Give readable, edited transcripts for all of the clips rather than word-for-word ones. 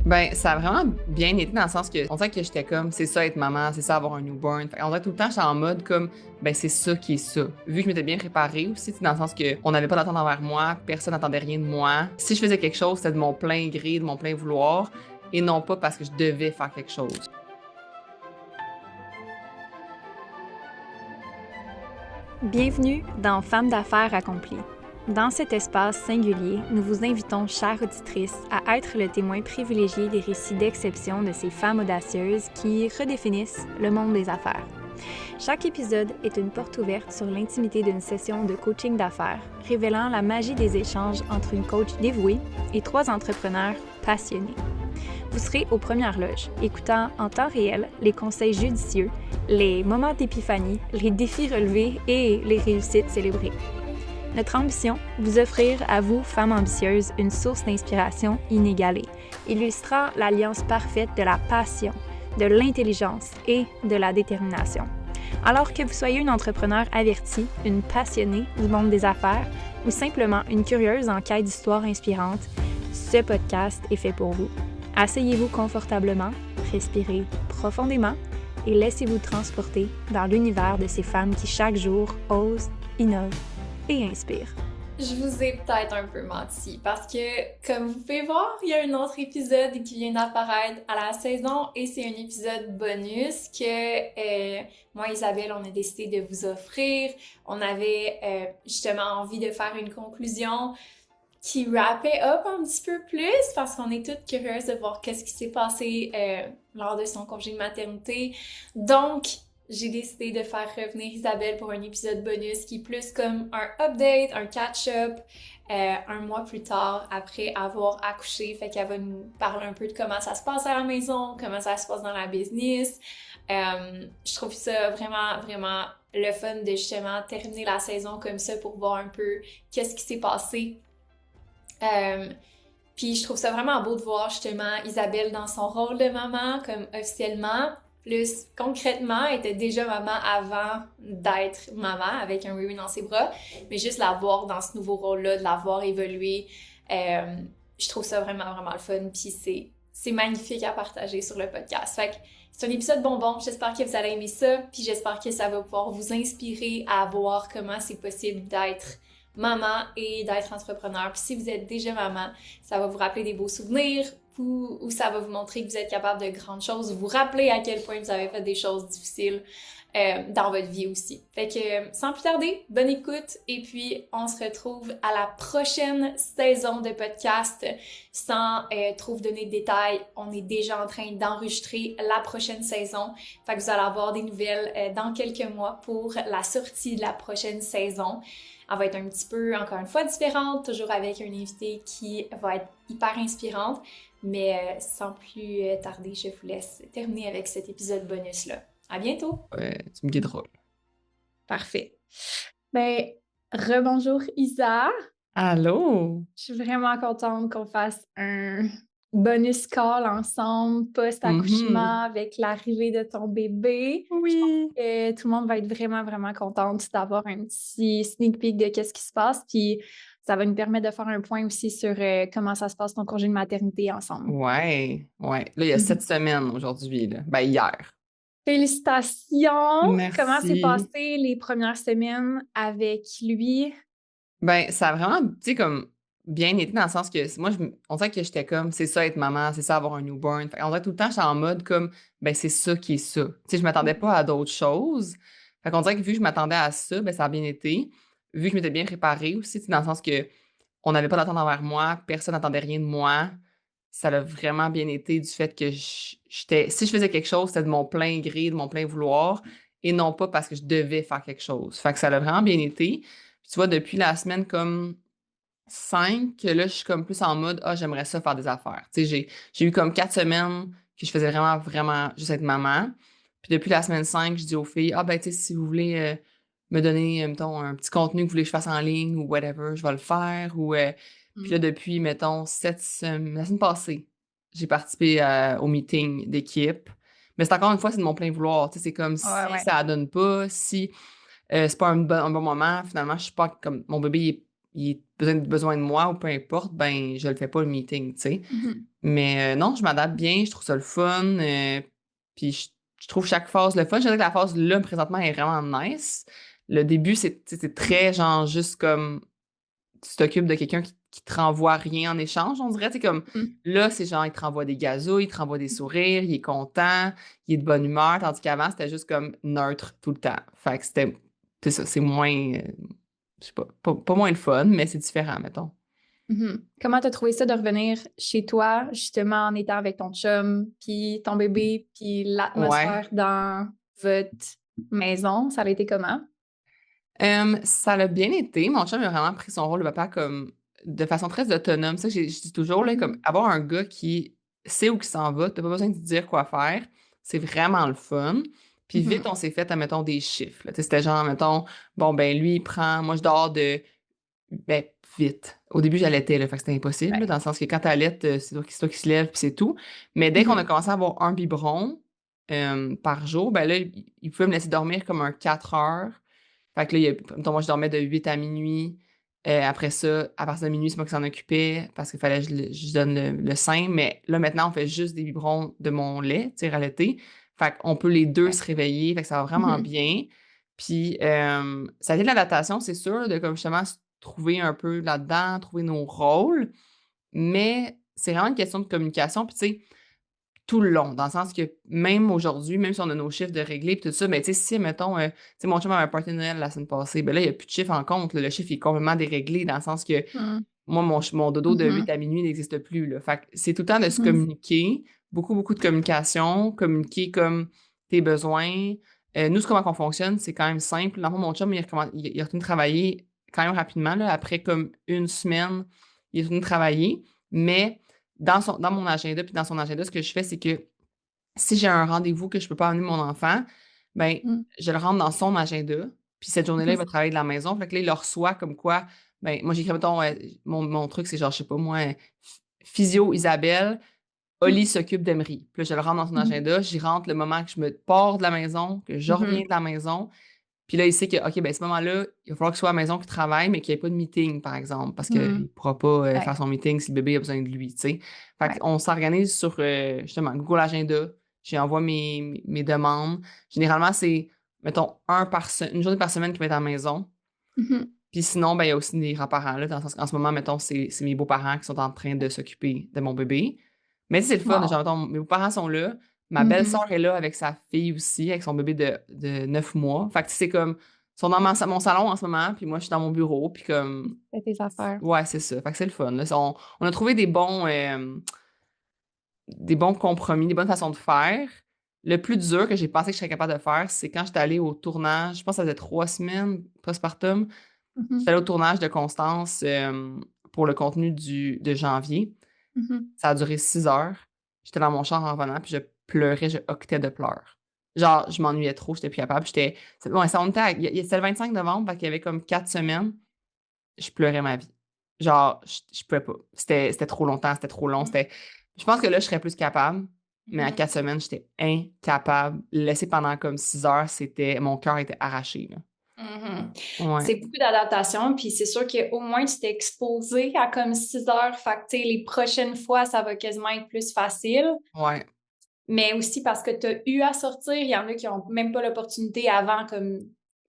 Ben, ça a vraiment bien été dans le sens que on dirait que j'étais comme, c'est ça être maman, c'est ça avoir un newborn. Fait on dirait tout le temps, j'étais en mode comme, ben c'est ça qui est ça. Vu que je m'étais bien préparée aussi, tu sais, dans le sens que on n'avait pas d'attente envers moi, personne n'attendait rien de moi. Si je faisais quelque chose, c'était de mon plein gré, de mon plein vouloir, et non pas parce que je devais faire quelque chose. Bienvenue dans Femmes d'affaires accomplies. Dans cet espace singulier, nous vous invitons, chères auditrices, à être le témoin privilégié des récits d'exception de ces femmes audacieuses qui redéfinissent le monde des affaires. Chaque épisode est une porte ouverte sur l'intimité d'une session de coaching d'affaires, révélant la magie des échanges entre une coach dévouée et trois entrepreneurs passionnés. Vous serez aux premières loges, écoutant en temps réel les conseils judicieux, les moments d'épiphanie, les défis relevés et les réussites célébrées. Notre ambition, vous offrir à vous, femmes ambitieuses, une source d'inspiration inégalée, illustrant l'alliance parfaite de la passion, de l'intelligence et de la détermination. Alors que vous soyez une entrepreneur avertie, une passionnée du monde des affaires ou simplement une curieuse en quête d'histoires inspirantes, ce podcast est fait pour vous. Asseyez-vous confortablement, respirez profondément et laissez-vous transporter dans l'univers de ces femmes qui chaque jour osent, innovent et inspirent. Je vous ai peut-être un peu menti parce que, comme vous pouvez voir, il y a un autre épisode qui vient d'apparaître à la saison et c'est un épisode bonus que moi et Isabelle, on a décidé de vous offrir. On avait justement envie de faire une conclusion qui wrappait up un petit peu plus parce qu'on est toutes curieuses de voir qu'est-ce qui s'est passé lors de son congé de maternité. Donc, j'ai décidé de faire revenir Isabelle pour un épisode bonus qui est plus comme un update, un catch-up, un mois plus tard après avoir accouché. Fait qu'elle va nous parler un peu de comment ça se passe à la maison, comment ça se passe dans la business. Je trouve ça vraiment, vraiment le fun de justement terminer la saison comme ça pour voir un peu qu'est-ce qui s'est passé. Puis je trouve ça vraiment beau de voir justement Isabelle dans son rôle de maman, comme officiellement. Plus concrètement, elle était déjà maman avant d'être maman avec un bébé dans ses bras, mais juste la voir dans ce nouveau rôle-là, de la voir évoluer, je trouve ça vraiment, vraiment le fun. Puis c'est magnifique à partager sur le podcast. Fait que c'est un épisode bonbon. J'espère que vous allez aimer ça. Puis j'espère que ça va pouvoir vous inspirer à voir comment c'est possible d'être maman et d'être entrepreneur. Puis si vous êtes déjà maman, ça va vous rappeler des beaux souvenirs ou ça va vous montrer que vous êtes capable de grandes choses, vous rappeler à quel point vous avez fait des choses difficiles dans votre vie aussi. Fait que sans plus tarder, bonne écoute et puis on se retrouve à la prochaine saison de podcast. Sans trop vous donner de détails, on est déjà en train d'enregistrer la prochaine saison. Fait que vous allez avoir des nouvelles dans quelques mois pour la sortie de la prochaine saison. Elle va être un petit peu, encore une fois, différente, toujours avec un invité qui va être hyper inspirante. Mais sans plus tarder, je vous laisse terminer avec cet épisode bonus-là. À bientôt! Ouais, tu me guideras. Parfait. Ben, rebonjour Isa. Allô? Je suis vraiment contente qu'on fasse un bonus call ensemble, post-accouchement, avec l'arrivée de ton bébé. Oui. Et tout le monde va être vraiment, vraiment contente d'avoir un petit sneak peek de qu'est-ce qui se passe. Puis ça va nous permettre de faire un point aussi sur comment ça se passe ton congé de maternité ensemble. Ouais. Là, il y a 7 semaines aujourd'hui, là. Ben, hier. Félicitations! Merci. Comment s'est passé les premières semaines avec lui? Ben, ça a vraiment, tu sais, comme bien été dans le sens que moi, on dirait que j'étais comme, c'est ça être maman, c'est ça avoir un newborn. On dirait tout le temps, j'étais en mode comme, ben, c'est ça qui est ça. Tu sais, je m'attendais pas à d'autres choses. Fait qu'on dirait que vu que je m'attendais à ça, ben, ça a bien été. Vu que je m'étais bien préparée aussi, tu sais, dans le sens que on n'avait pas d'attente envers moi, personne n'attendait rien de moi. Ça a vraiment bien été du fait que j'étais, si je faisais quelque chose, c'était de mon plein gré, de mon plein vouloir, et non pas parce que je devais faire quelque chose. Fait que ça a vraiment bien été. Puis tu vois, depuis la semaine comme 5, que là, je suis comme plus en mode, ah, j'aimerais ça faire des affaires. Tu sais, j'ai eu comme 4 semaines que je faisais vraiment, vraiment juste être maman. Puis depuis la semaine 5, je dis aux filles, ah, ben, tu sais, si vous voulez me donner, mettons, un petit contenu que vous voulez que je fasse en ligne ou whatever, je vais le faire. Ou, puis là, depuis, mettons, la semaine passée, j'ai participé au meeting d'équipe. Mais c'est encore une fois, c'est de mon plein vouloir. Tu sais, c'est comme si ça donne pas, si c'est pas un bon moment, finalement, je suis pas comme mon bébé il a besoin de moi ou peu importe, ben je le fais pas le meeting, tu sais. Mhm. Mais non, je m'adapte bien, je trouve ça le fun. Puis je trouve chaque phase le fun. Je dirais que la phase là, présentement, est vraiment nice. Le début, c'est très genre juste comme tu t'occupes de quelqu'un qui te renvoie rien en échange, on dirait. C'est comme Mhm. là, c'est genre, il te renvoie des gazouilles, il te renvoie des sourires, il est content, il est de bonne humeur, tandis qu'avant, c'était juste comme neutre tout le temps. Fait que c'est ça, c'est moins, je sais pas moins le fun, mais c'est différent, mettons. Mhm. Comment t'as trouvé ça de revenir chez toi, justement, en étant avec ton chum, puis ton bébé, puis Ouais. l'atmosphère dans votre maison? Ça a été comment? Ça l'a bien été. Mon chum a vraiment pris son rôle de papa comme de façon très autonome. Ça, je dis toujours, là, comme Mhm. avoir un gars qui sait où il s'en va, t'as pas besoin de lui dire quoi faire. C'est vraiment le fun. Puis vite, Mhm. on s'est fait, admettons, des chiffres, là. Tu sais, c'était genre, mettons, bon, ben lui, il prend, moi, je dors de, ben, vite. Au début, j'allaitais, là, fait que c'était impossible, là, Ouais. dans le sens que quand t'allaites, c'est toi qui se lève, puis c'est tout. Mais dès qu'on a Mhm. commencé à avoir un biberon par jour, ben là, il pouvait me laisser dormir comme un 4 heures. Fait que là, mettons, moi, je dormais de 8 à minuit. Après ça, à partir de minuit, c'est moi qui s'en occupais parce qu'il fallait que je donne le sein. Mais là, maintenant, on fait juste des biberons de mon lait, tu sais, allaité. Fait qu'on peut les deux Ouais. se réveiller. Fait que ça va vraiment Mhm. bien. Puis, ça a été de l'adaptation, c'est sûr, de comme justement se trouver un peu là-dedans, trouver nos rôles. Mais c'est vraiment une question de communication. Puis, tu sais, tout le long, dans le sens que même aujourd'hui, même si on a nos chiffres de réglés et tout ça, mais tu sais, si, mettons, tu sais, mon chum avait un party de Noël la semaine passée, ben là, il n'y a plus de chiffre en compte, là. Le chiffre est complètement déréglé dans le sens que Mhm. moi, mon dodo de 8 Mhm. à minuit n'existe plus, là. Fait que c'est tout le temps de se Mhm. communiquer, beaucoup, beaucoup de communication, communiquer comme tes besoins. Nous, comment on fonctionne, c'est quand même simple. Dans le fond, mon chum, il est retourné travailler quand même rapidement, là, après comme une semaine, il est retourné travailler, mais dans mon agenda, puis dans son agenda, ce que je fais, c'est que si j'ai un rendez-vous que je peux pas amener mon enfant, ben, Mhm. je le rentre dans son agenda. Puis cette journée-là, il va travailler de la maison. Fait que là, il le reçoit comme quoi, ben, moi, j'écris, mettons, mon truc, c'est genre, je sais pas, moi, Physio Isabelle, Oli s'occupe d'Emery. Puis là, je le rentre dans son Mhm. agenda, j'y rentre le moment que je me pars de la maison, que je reviens Mhm. de la maison. Puis là, il sait que, OK, ben, à ce moment-là, il va falloir qu'il soit à la maison qu'il travaille, mais qu'il n'y ait pas de meeting, par exemple, parce qu'il ne Mhm. pourra pas Ouais. faire son meeting si le bébé a besoin de lui, tu sais. Fait Ouais. qu'on s'organise sur, justement, Google Agenda. J'envoie mes demandes. Généralement, c'est, mettons, une journée par semaine qui va être à la maison. Mhm. Puis sinon, ben, il y a aussi des grands-parents, là, dans le sens qu'en ce moment, mettons, c'est mes beaux-parents qui sont en train de s'occuper de mon bébé. Mais tu sais, c'est le fun, genre, Wow. mettons, mes beaux-parents sont là. Ma Mhm. belle-sœur est là avec sa fille aussi, avec son bébé de 9 mois. Fait que tu sais, c'est comme, ils sont dans mon salon en ce moment, puis moi, je suis dans mon bureau, puis comme, Fais tes affaires. ouais, c'est ça. Fait que c'est le fun, là. On a trouvé des bons compromis, des bonnes façons de faire. Le plus dur que j'ai pensé que je serais capable de faire, c'est quand j'étais allée au tournage, je pense que ça faisait 3 semaines postpartum. J'étais Mhm. allée au tournage de Constance pour le contenu de janvier. Mhm. Ça a duré 6 heures. J'étais dans mon char en revenant, puis je pleurais, je hoquetais de pleurs. Genre, je m'ennuyais trop, j'étais plus capable. Ouais, ça, on était c'était le 25 novembre, fait qu'il y avait comme 4 semaines. Je pleurais ma vie. Genre, je pouvais pas. C'était trop longtemps, c'était trop long. Je pense que là, je serais plus capable, mais à Mhm. 4 semaines, j'étais incapable. Laisser pendant comme 6 heures, mon cœur était arraché, là. Mhm. Ouais, C'est beaucoup d'adaptation, puis c'est sûr qu'au moins tu t'es exposé à comme 6 heures, fait que tu sais, les prochaines fois, ça va quasiment être plus facile. ouais, Mais aussi parce que tu as eu à sortir, il y en a qui n'ont même pas l'opportunité avant, comme,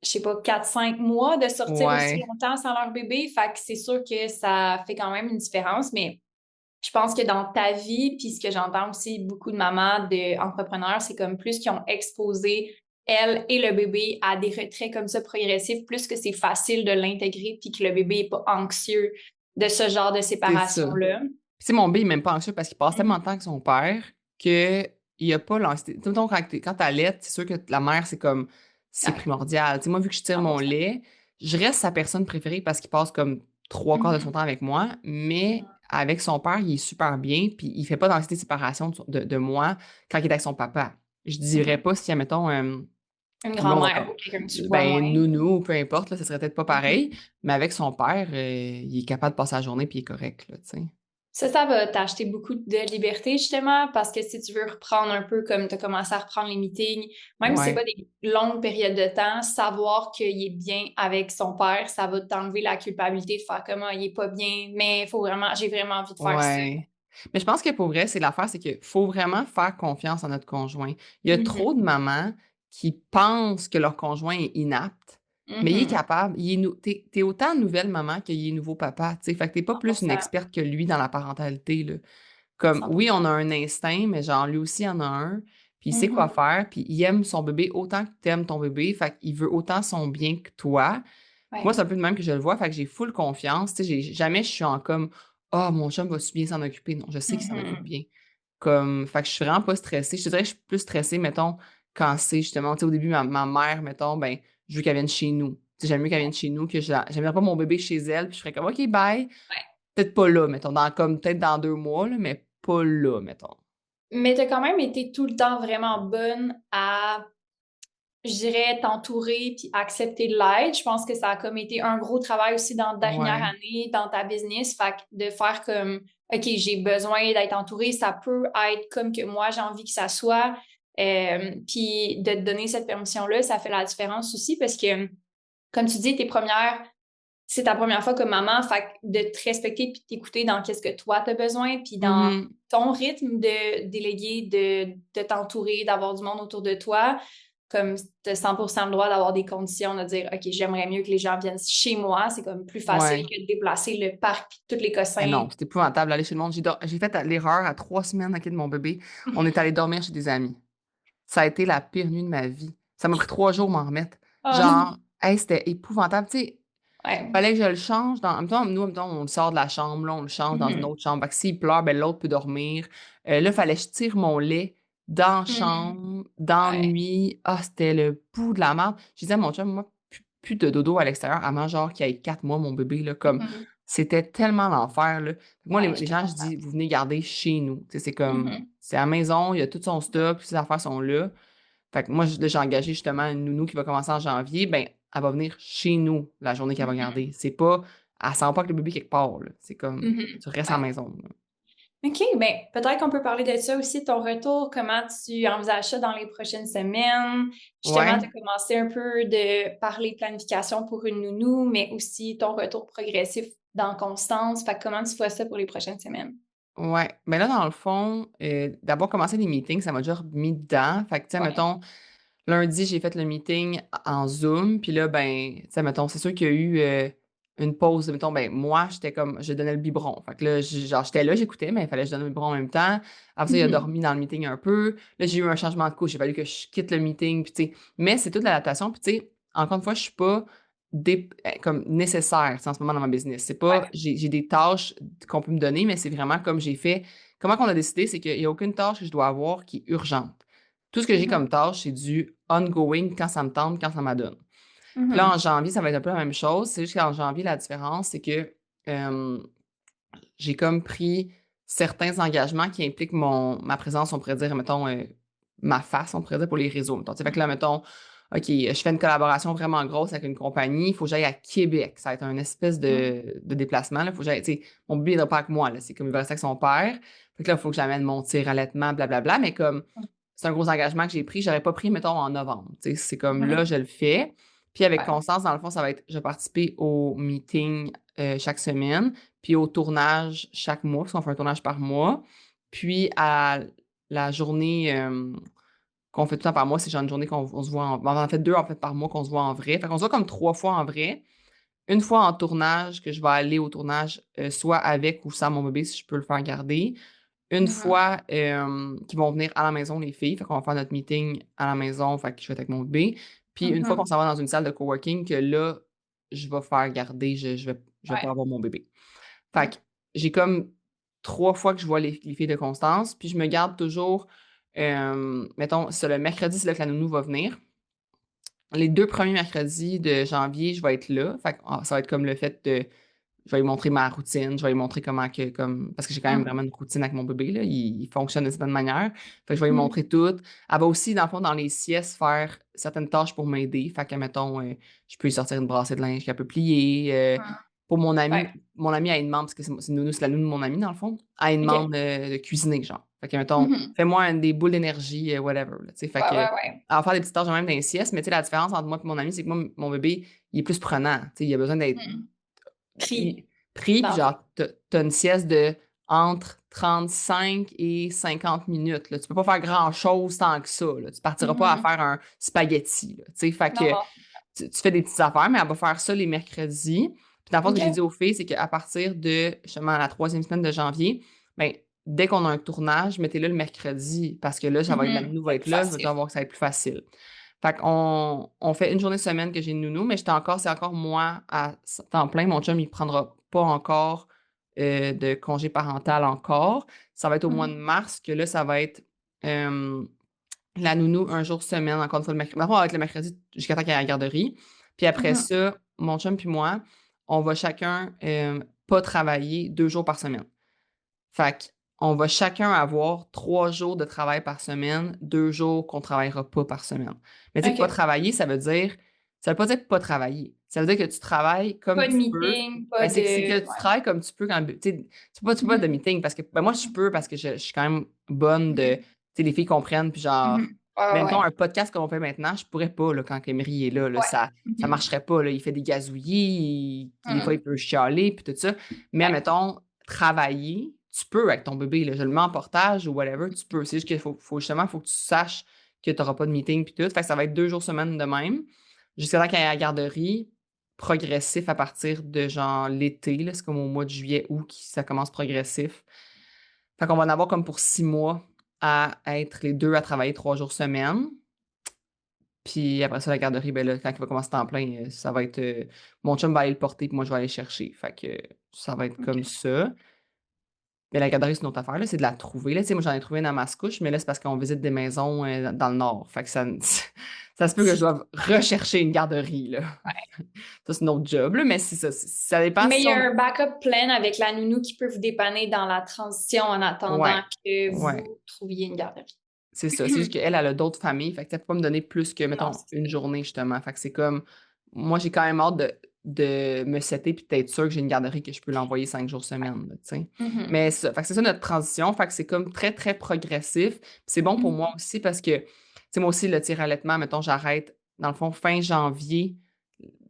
je sais pas, 4 5 mois de sortir aussi ouais. longtemps sans leur bébé. Fait que c'est sûr que ça fait quand même une différence, mais je pense que dans ta vie, puis ce que j'entends aussi beaucoup de mamans, d'entrepreneurs, c'est comme plus qui ont exposé elle et le bébé à des retraits comme ça progressifs, plus que c'est facile de l'intégrer, puis que le bébé n'est pas anxieux de ce genre de C'est ça. séparation-là. Puis, tu sais, mon B, il est même pas anxieux parce qu'il passe tellement Mhm. de temps avec son père qu'il n'y a pas l'anxiété. Tu sais, mettons, quand t'allaites, c'est sûr que la mère, c'est Ouais, primordial. Tu sais, moi, vu que je tire mon 100%. lait, je reste sa personne préférée parce qu'il passe comme trois quarts de son Mhm. temps avec moi, mais avec son père, il est super bien, puis il fait pas d'anxiété de séparation de moi quand il est avec son papa. Je dirais Mhm. pas si, mettons, Une là, on va grand-mère ou quelqu'un que tu vois ben, moins. nounou, peu importe, là, ce serait peut-être pas pareil, Mhm. mais avec son père, il est capable de passer la journée puis il est correct, là, tu sais. Ça va t'acheter beaucoup de liberté, justement, parce que si tu veux reprendre un peu comme tu as commencé à reprendre les meetings, même si c'est Ouais, pas des longues périodes de temps, savoir qu'il est bien avec son père, ça va t'enlever la culpabilité de faire comment il est pas bien, mais j'ai vraiment envie de faire ça. ouais. Mais je pense que pour vrai, c'est l'affaire, c'est qu'il faut vraiment faire confiance à notre conjoint. Il y a trop Mhm. de mamans qui pensent que leur conjoint est inapte, mais il est Mhm. capable. T'es autant nouvelle maman qu'il est nouveau papa, tu sais. Fait que t'es pas plus une 100%. experte que lui dans la parentalité, là. Comme, oui, 100%. on a un instinct, mais genre, lui aussi en a un, puis il sait quoi Mhm. faire, puis il aime son bébé autant que t'aimes ton bébé, fait qu'il veut autant son bien que toi. Moi, Ouais. c'est un peu de même que je le vois, fait que j'ai full confiance, tu sais, jamais je suis en comme, oh, mon chum va bien s'en occuper. Non, je sais qu'il s'en occupe Mhm. bien. Comme, fait que je suis vraiment pas stressée. Je te dirais que je suis plus stressée, mettons, quand c'est justement, tu sais, au début, ma mère, mettons, ben, je veux qu'elle vienne chez nous. Tu sais, j'aime mieux qu'elle vienne chez nous que j'aimerais pas mon bébé chez elle, puis je ferais comme, OK, bye. Peut-être pas là, mettons, peut-être dans 2 mois, là, mais pas là, mettons. Mais tu as quand même été tout le temps vraiment bonne à, je dirais, t'entourer puis accepter de l'aide. Je pense que ça a comme été un gros travail aussi dans la dernière Ouais. année dans ta business. Fait que de faire comme, OK, j'ai besoin d'être entourée, ça peut être comme que moi, j'ai envie que ça soit. Puis de te donner cette permission-là, ça fait la différence aussi parce que, comme tu dis, c'est ta première fois comme maman, fait que de te respecter puis de t'écouter dans qu'est-ce que toi t'as besoin, puis dans Mhm. ton rythme de déléguer, de t'entourer, d'avoir du monde autour de toi, comme tu as 100% le droit d'avoir des conditions, de dire, OK, j'aimerais mieux que les gens viennent chez moi, c'est comme plus facile Ouais. que de déplacer le parc puis tous les Eh cossins. non, c'est épouvantable d'aller chez le monde. J'ai fait l'erreur à 3 semaines ok, de mon bébé. On est allé dormir chez des amis. Ça a été la pire nuit de ma vie. Ça m'a pris 3 jours m'en remettre. Ah, Genre, hey, c'était épouvantable. Tu sais, ouais. fallait que je le change. En même temps, nous, en même temps, on le sort de la chambre, là, on le change dans une Mhm. autre chambre. Fait que s'il pleure, ben, l'autre peut dormir. Là, fallait que je tire mon lait dans la Mhm. chambre, dans la Ouais. nuit. Ah, c'était le bout de la merde. Je disais à mon chum, moi, plus de dodo à l'extérieur avant genre qu'il ait 4 mois, mon bébé, là, comme Mhm. c'était tellement l'enfer, là. Moi, Ouais, les je te gens, je comprends. dis, vous venez garder chez nous. Tu sais, c'est comme, Mhm. c'est à la maison, il y a tout son stock, toutes ses affaires sont là. Fait que moi, là, j'ai engagé justement une nounou qui va commencer en janvier. Ben, elle va venir chez nous la journée qu'elle va Mhm. garder. C'est pas, elle sent pas que le bébé quelque part, là. C'est comme, Mhm. tu restes à la Ouais. maison, là. OK, ben peut-être qu'on peut parler de ça aussi, ton retour, comment tu envisages ça dans les prochaines semaines. Justement, tu Ouais, as commencé un peu de parler planification pour une nounou, mais aussi ton retour progressif dans Constance. Fait que comment tu vois ça pour les prochaines semaines? ouais. Mais là, dans le fond, d'abord commencer les meetings, ça m'a déjà mis dedans. Fait que, tu sais, Ouais. mettons, lundi, j'ai fait le meeting en Zoom. Puis là, ben, tu sais, mettons, c'est sûr qu'il y a eu une pause. Mettons, ben, moi, j'étais comme, je donnais le biberon. Fait que là, genre, j'étais là, j'écoutais, mais il fallait que je donne le biberon en même temps. Après ça, il a Mhm. dormi dans le meeting un peu. Là, j'ai eu un changement de couche. Il a fallu que je quitte le meeting. Puis, tu sais, mais c'est toute l'adaptation. Puis, tu sais, encore une fois, je suis pas comme nécessaire, tu sais, en ce moment dans ma business. C'est pas, Ouais. j'ai des tâches qu'on peut me donner, mais c'est vraiment comme j'ai fait. Comment qu'on a décidé, c'est qu'il n'y a aucune tâche que je dois avoir qui est urgente. Tout ce que j'ai Mhm. comme tâche, c'est du ongoing quand ça me tente, quand ça m'adonne. Puis là, en Mhm. janvier, ça va être un peu la même chose. C'est juste qu'en janvier, la différence, c'est que euh, j'ai comme pris certains engagements qui impliquent ma présence, on pourrait dire, mettons, ma face, on pourrait dire, pour les réseaux. Mettons. Tu sais, fait que là, mettons, OK, je fais une collaboration vraiment grosse avec une compagnie, il faut que j'aille à Québec. Ça va être un espèce Mhm. de déplacement. Il faut que j'aille, tu sais, mon bébé n'est pas avec moi, là, c'est comme il va rester avec son père. Fait que là, il faut que j'amène mon tir allaitement, blablabla. Mais comme c'est un gros engagement que j'ai pris, j'aurais pas pris, mettons, en novembre. Tu sais, c'est comme là, Mhm. je le fais. Puis avec Ouais. Constance, dans le fond, ça va être, je vais participer au meeting chaque semaine puis au tournage chaque mois, parce qu'on fait un tournage par mois. Puis à la journée qu'on fait tout le temps par mois, c'est genre une journée qu'on on se voit en... On en fait 2 en fait par mois qu'on se voit en vrai. Fait qu'on se voit comme 3 fois en vrai. Une fois en tournage, que je vais aller au tournage soit avec ou sans mon bébé, si je peux le faire garder. Une Mhm. fois qu'ils vont venir à la maison, les filles. Fait qu'on va faire notre meeting à la maison, fait que je vais être avec mon bébé. Puis une fois qu'on Mhm. s'en va dans une salle de coworking, que là, je vais faire garder, je vais pas Ouais. avoir mon bébé. Fait Mhm. que j'ai comme 3 fois que je vois les filles de Constance, puis je me garde toujours, mettons, c'est le mercredi, c'est là que la nounou va venir. Les 2 premiers mercredis de janvier, je vais être là. Fait que ça va être comme le fait de. Je vais lui montrer ma routine, je vais lui montrer comment que, comme, parce que j'ai quand même vraiment Mhm. une routine avec mon bébé, là. Il fonctionne de certaine manière. Fait que je vais lui Mhm. montrer tout. Elle va aussi, dans le fond, dans les siestes, faire certaines tâches pour m'aider. Fait que, mettons, je peux lui sortir une brassée de linge qu'elle peut plier. pour mon ami, Ouais. mon ami a une demande, parce que c'est nounou, c'est la nounou de mon ami, dans le fond, a une OK. demande de cuisiner, genre. Fait que, mettons, Mhm. fais-moi des boules d'énergie, whatever, là, tu sais. Fait Ouais, que, ouais, ouais. elle va faire des petites tâches même dans les siestes, mais tu sais, la différence entre moi et mon ami, c'est que moi, mon bébé, il est plus prenant. Tu sais, il a besoin d'être Mhm. Pris, pris, puis dans le fond. genre, t'as une sieste de entre 35 et 50 minutes, là. Tu peux pas faire grand-chose tant que ça, là. Tu partiras pas à Mhm. faire un spaghetti, là, tu sais. Fait Non, que non. tu fais des petites affaires, mais elle va faire ça les mercredis. Puis dans le fond, ce que j'ai OK. dit aux filles, c'est qu'à partir de, justement, la 3e semaine de janvier, ben, dès qu'on a un tournage, mettez-le le mercredi, parce que là, ça va être, la Mhm. nounou va C'est être plus là, je vais facile. devoir voir que ça va être plus facile. Fait qu'on fait une journée semaine que j'ai une nounou, mais c'est encore moi à temps plein. Mon chum, il prendra pas encore de congé parental encore. Ça va être au mois de Mhm. mars que là, ça va être euh, la nounou un jour semaine, encore une fois le mercredi. D'abord, on va être le mercredi jusqu'à temps qu'il y ait la garderie. Puis après Mhm. ça, mon chum puis moi, on va chacun pas travailler 2 jours par semaine. Fait qu'on va chacun avoir 3 jours de travail par semaine, 2 jours qu'on ne travaillera pas par semaine. Mais tu sais, pas OK. travailler, ça veut pas dire pas travailler. Ça veut dire que tu travailles comme Pas de tu peux. meeting, pas Ben, de... c'est que tu Ouais. travailles comme tu peux quand, tu sais, tu peux pas de Mhm. meeting parce que, ben, moi, je peux parce que je suis quand même bonne de, tu Mhm. sais, les filles comprennent, puis genre, Mhm. Ouais, ouais, mettons ouais. un podcast qu'on fait maintenant, je pourrais pas, là, quand Emery est là, Ouais. ça Mhm. marcherait pas, là. Il fait des gazouillis, des fois, il Mhm. peut chialer, puis tout ça. Mais, Ouais. mettons, travailler, tu peux avec ton bébé, là, je le mets en portage ou whatever, tu peux. C'est juste qu'il faut que tu saches que tu n'auras pas de meeting puis tout. Fait que ça va être 2 jours semaine de même. Jusqu'à temps qu'il y ait la garderie, progressif à partir de genre l'été, là, c'est comme au mois de juillet, août, ça commence progressif. Fait qu'on va en avoir comme pour 6 mois à être les deux à travailler 3 jours semaine. Puis après ça, la garderie, ben là, quand il va commencer temps plein, ça va être. Mon chum va aller le porter, puis moi, je vais aller le chercher. Fait que ça va être comme OK. ça. Mais la garderie, c'est une autre affaire, là, c'est de la trouver. Là. Tu sais, moi, j'en ai trouvé une à Mascouche, mais là, c'est parce qu'on visite des maisons dans le nord. Fait que ça, ça se peut que je doive rechercher une garderie. Là. Ça, c'est notre job, là, mais c'est ça. Ça dépend Mais il si y a on. un backup plan avec la nounou qui peut vous dépanner dans la transition en attendant Ouais, que ouais. vous trouviez une garderie. C'est ça. C'est juste qu'elle, elle a d'autres familles. Fait que ça peut pas me donner plus que, Non, mettons, c'est une journée, justement. Fait que c'est comme. Moi, j'ai quand même hâte de me setter puis d'être sûr que j'ai une garderie que je peux l'envoyer 5 jours semaine, là, tu sais. ça. Mhm. Mais ça, fait que c'est ça notre transition. Fait que c'est comme très, très progressif. Puis c'est bon pour moi Mhm. aussi parce que, tu sais, moi aussi, le tir allaitement, mettons, j'arrête, dans le fond, fin janvier.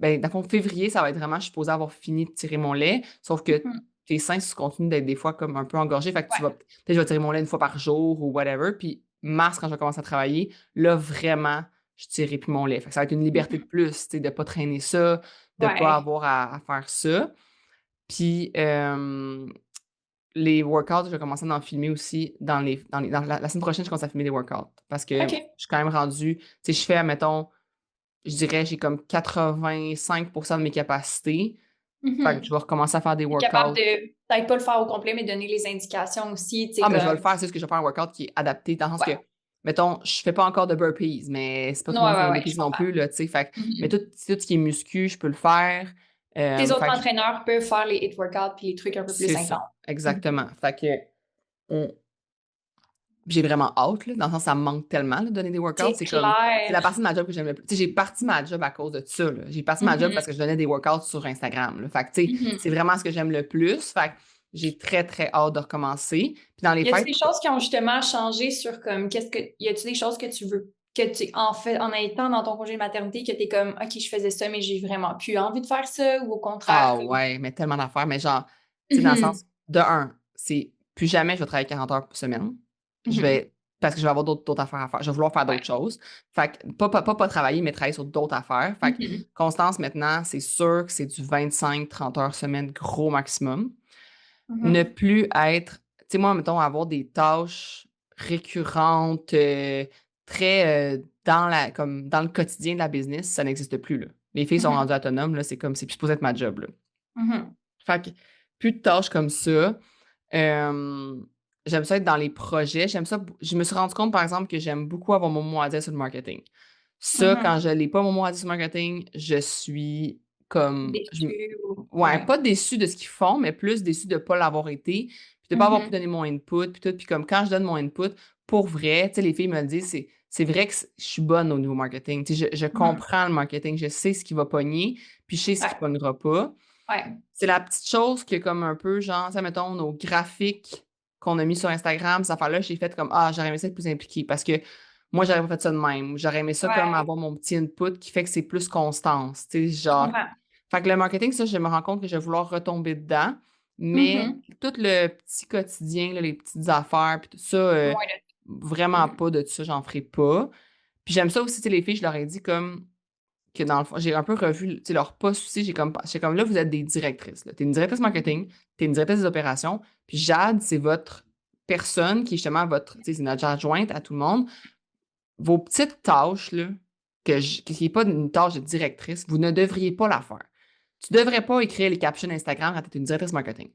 Ben, dans le fond, février, ça va être vraiment, je suis supposée avoir fini de tirer mon lait. Sauf que Mhm. tes seins continuent d'être des fois comme un peu engorgés. Fait que Ouais. peut-être je vais tirer mon lait une fois par jour ou whatever. Puis mars, quand je vais commencer à travailler, là, vraiment, je tirerai plus mon lait. Fait que ça va être une liberté de Mhm. plus, tu sais, de pas traîner ça, de pas Ouais. avoir à faire ça. Puis les workouts, je vais commencer à en filmer aussi dans la semaine prochaine, je commence à filmer des workouts. Parce que je OK. suis quand même rendue, tu sais, je fais, mettons, je dirais, j'ai comme 85% de mes capacités. Fait que je Mhm. vais recommencer à faire des T'es capable workouts. de, peut-être pas le faire au complet, mais donner les indications aussi, tu sais, Ah, mais je vais le comme... faire, c'est juste que je vais faire un workout qui est adapté dans le sens Ouais. que, mettons, je fais pas encore de burpees, mais c'est pas tout Non, le ouais, monde qui fait ouais, des ouais, je burpees non comprends. plus, là, tu sais. Fait mais Mhm. tout ce qui est muscu, je peux le faire. Tes autres Fait que entraîneurs peuvent faire les hit workouts puis les trucs un peu plus c'est ça, intenses. Mhm. exactement. Fait que on- j'ai vraiment hâte, là, dans le sens ça me manque tellement, là, de donner des workouts. C'est C'est comme, c'est la clair. partie de ma job que j'aime le plus. Tu sais, j'ai parti ma job à cause de ça, là. J'ai parti ma job Mhm. parce que je donnais des workouts sur Instagram, là. Fait que, tu sais, c'est Mhm. vraiment ce que j'aime le plus. Fait que j'ai très, très hâte de recommencer. Puis dans les Y a-tu fêtes, des choses qui ont justement changé sur comme y a-tu des choses que tu veux que tu en fait en étant dans ton congé de maternité que t'es comme OK, je faisais ça mais j'ai vraiment plus envie de faire ça ou au contraire ah comme ouais, mais tellement d'affaires. Mais genre, tu sais, dans le Mhm. sens, de un, c'est plus jamais je vais travailler 40 heures par semaine. Je Mhm. vais, parce que je vais avoir d'autres affaires à faire. Je vais vouloir faire Ouais. d'autres choses. Fait que, pas travailler, mais travailler sur d'autres affaires. Fait que, Mhm. Constance, maintenant, c'est sûr que c'est du 25-30 heures semaine, gros maximum. Ne Mhm. plus être, tu sais, moi, mettons, avoir des tâches récurrentes, très comme dans le quotidien de la business, ça n'existe plus, là. Les filles sont Mhm. rendues autonomes, là, c'est plus supposé être ma job, là. Mhm. Fait que plus de tâches comme ça. Euh, J'aime ça être dans les projets. J'aime ça. Je me suis rendu compte, par exemple, que j'aime beaucoup avoir mon mot à dire sur le marketing. Ça, quand Mhm. je n'ai pas mon mot à dire sur le marketing, je suis comme. Déçu ou Ouais, ouais. pas déçue de ce qu'ils font, mais plus déçue de ne pas l'avoir été, puis de ne pas avoir pu Mhm. donner mon input, puis tout. Puis comme quand je donne mon input, pour vrai, tu sais, les filles me le disent, c'est vrai que je suis bonne au niveau marketing. Tu sais, je Mhm. comprends le marketing, je sais ce qui va pogner, puis je sais ce qui Ouais. ne pognera pas. Ouais. C'est la petite chose que comme un peu, genre, ça mettons, nos graphiques qu'on a mis sur Instagram, cette affaire-là, j'ai fait comme, j'aurais aimé ça être plus impliqué parce que moi, j'aurais pas fait ça de même. J'aurais aimé ça comme Ouais, avoir mon petit input qui fait que c'est plus constance, tu sais, je genre. comprends. Fait que le marketing, ça, je me rends compte que je vais vouloir retomber dedans, mais Mhm. tout le petit quotidien, là, les petites affaires, puis tout ça, Moins de... vraiment pas de ça, j'en ferai pas. Puis j'aime ça aussi, tu sais, les filles, je leur ai dit comme que dans le fond, j'ai un peu revu, tu sais, leur poste aussi, j'ai comme là, vous êtes des directrices, là. T'es une directrice marketing, t'es une directrice des opérations, puis Jade, c'est votre personne qui est justement votre, tu sais, c'est notre adjointe à tout le monde. Vos petites tâches, là, qui n'est pas une tâche de directrice, vous ne devriez pas la faire. Tu devrais pas écrire les captions Instagram quand tu es une directrice marketing.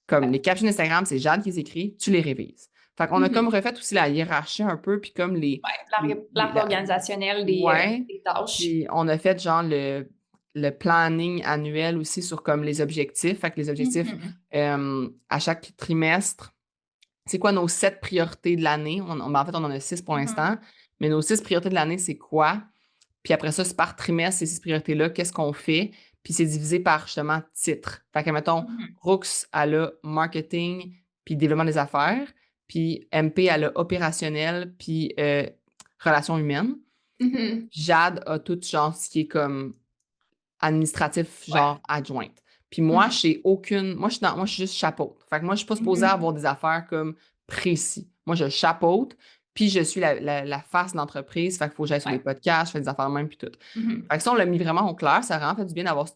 Comme les captions Instagram, c'est Jade qui les écrit, tu les révises. Fait qu'on a comme Mhm. refait aussi la hiérarchie un peu, puis comme L'arbre organisationnel ouais, des tâches. puis on a fait genre le planning annuel aussi sur comme les objectifs. Fait que les objectifs, Mhm. à chaque trimestre, c'est quoi nos 7 priorités de l'année? En fait, on en a 6 pour Mhm. l'instant, mais nos 6 priorités de l'année, c'est quoi? Puis après ça, c'est par trimestre, ces 6 priorités-là, qu'est-ce qu'on fait? Puis c'est divisé par justement titre. Fait que, mettons, Mhm. Brooks, elle a marketing, puis développement des affaires, puis MP, elle a opérationnel, puis relations humaines. Mhm. Jade a tout genre ce qui est comme administratif, Ouais. genre adjointe. Puis moi, Mhm. je sais aucune. Moi, je suis juste chapeaute. Fait que moi, je suis pas supposée Mhm. avoir des affaires comme précis. Moi, je chapeaute, puis je suis la face de l'entreprise. Fait qu'il faut que j'aille sur des Ouais. podcasts, je fais des affaires même, puis tout. Mhm. Fait que ça, on l'a mis vraiment au clair. Ça a vraiment fait du bien d'avoir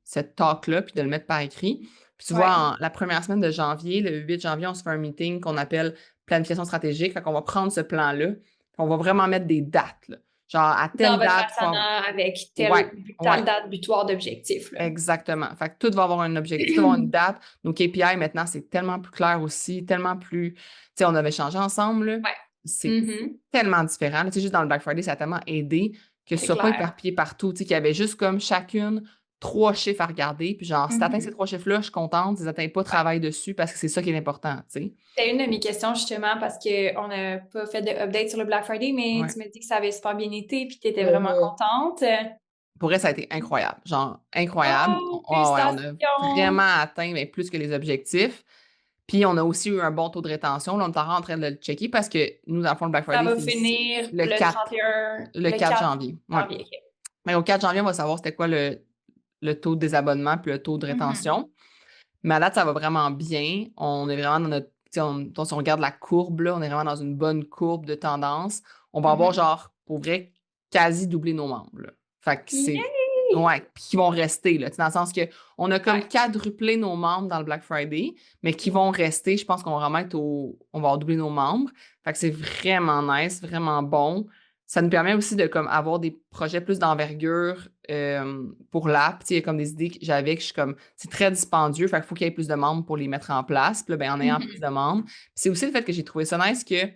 cette talk-là, puis de le mettre par écrit. Puis tu vois, Ouais. la première semaine de janvier, le 8 janvier, on se fait un meeting qu'on appelle planification stratégique. Fait qu'on va prendre ce plan-là, puis on va vraiment mettre des dates, là. Genre, à Dans telle votre date, asana avec ouais, telle ouais. date butoir d'objectif, là. Exactement. Fait que tout va avoir un objectif, tout va avoir une date. Nos KPI, maintenant, c'est tellement plus clair aussi, tellement plus. Tu sais, on avait changé ensemble, là. Ouais. C'est Mhm. tellement différent. Tu sais, juste dans le Black Friday, ça a tellement aidé que ce C'est soit pas clair. éparpillé partout. Tu sais, qu'il y avait juste comme chacune 3 chiffres à regarder. Puis genre, si tu atteins ces Mhm. 3 chiffres-là, je suis contente. Si tu n'atteins pas, Ouais. travaille dessus parce que c'est ça qui est important, tu sais. C'était une de mes questions justement parce qu'on n'a pas fait de update sur le Black Friday, mais Ouais. tu m'as dit que ça avait super bien été puis que tu étais vraiment Mhm. contente. Pour elle, ça a été incroyable. Genre, incroyable. Oh, Ouais, on a félicitations! vraiment atteint mais plus que les objectifs. Puis, on a aussi eu un bon taux de rétention. Là, on est en train de le checker parce que nous, dans le fond, le Black Ça Friday, va c'est finir le le 4, 31, le le 4 4 janvier. Ouais. janvier. OK. Mais au 4 janvier, on va savoir c'était quoi le taux de désabonnement puis le taux de Mhm. rétention. Mais à date, ça va vraiment bien. On est vraiment dans notre. Tu sais, si on regarde la courbe, là, on est vraiment dans une bonne courbe de tendance. On va avoir, Mhm. genre, pour vrai, quasi doubler nos membres, là. Fait que c'est. Yay! Ouais, puis qui vont rester, là. Tu sais, dans le sens que on a comme Ouais. quadruplé nos membres dans le Black Friday, mais qui vont rester, je pense qu'on va vraiment être on va avoir doublé nos membres. Fait que c'est vraiment nice, vraiment bon. Ça nous permet aussi de comme avoir des projets plus d'envergure pour l'app. Tu sais, il y a comme des idées que j'avais que je suis comme, c'est très dispendieux, fait qu'il faut qu'il y ait plus de membres pour les mettre en place. Puis là, ben, en ayant plus Mhm. de membres. Puis c'est aussi le fait que j'ai trouvé ça nice que, tu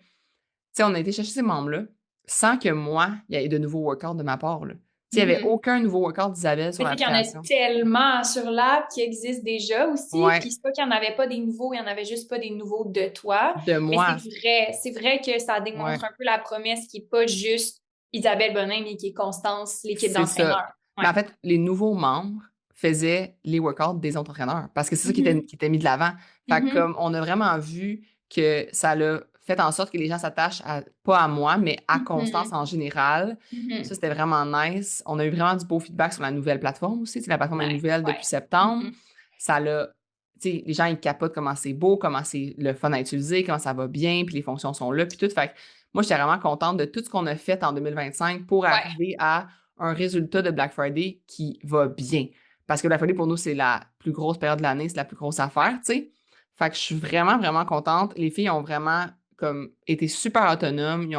sais, on a été chercher ces membres-là sans que moi, il y ait de nouveaux workouts de ma part, là. Tu sais, il n'y avait Mhm. aucun nouveau workout d'Isabelle sur Mais c'est qu'il y en a l'application. tellement sur l'app qui existent déjà aussi. Puis Ouais, c'est pas qu'il n'y en avait pas des nouveaux, il y en avait juste pas des nouveaux de toi. de Mais moi. c'est vrai que ça Ouais, démontre un peu la promesse qui est pas juste Isabelle Bonin, mais qui est Constance, l'équipe c'est ça. d'entraîneurs. Mais Ouais. en fait, les nouveaux membres faisaient les workouts des autres entraîneurs parce que c'est ça Mhm. qui était mis de l'avant. Fait que Mhm. comme on a vraiment vu que ça l'a fait en sorte que les gens s'attachent pas à moi, mais à Constance Mhm. en général. Ça, Mhm. c'était vraiment nice. On a eu vraiment du beau feedback sur la nouvelle plateforme aussi. Tu sais, la plateforme est Nice. nouvelle Ouais. depuis septembre. Mhm. Ça l'a. Tu sais, les gens, ils capotent comment c'est beau, comment c'est le fun à utiliser, comment ça va bien, puis les fonctions sont là, puis tout. Fait que moi, j'étais vraiment contente de tout ce qu'on a fait en 2025 pour Ouais. arriver à un résultat de Black Friday qui va bien. Parce que Black Friday, pour nous, c'est la plus grosse période de l'année, c'est la plus grosse affaire, tu sais. Fait que je suis vraiment, vraiment contente. Les filles ont vraiment comme été super autonomes.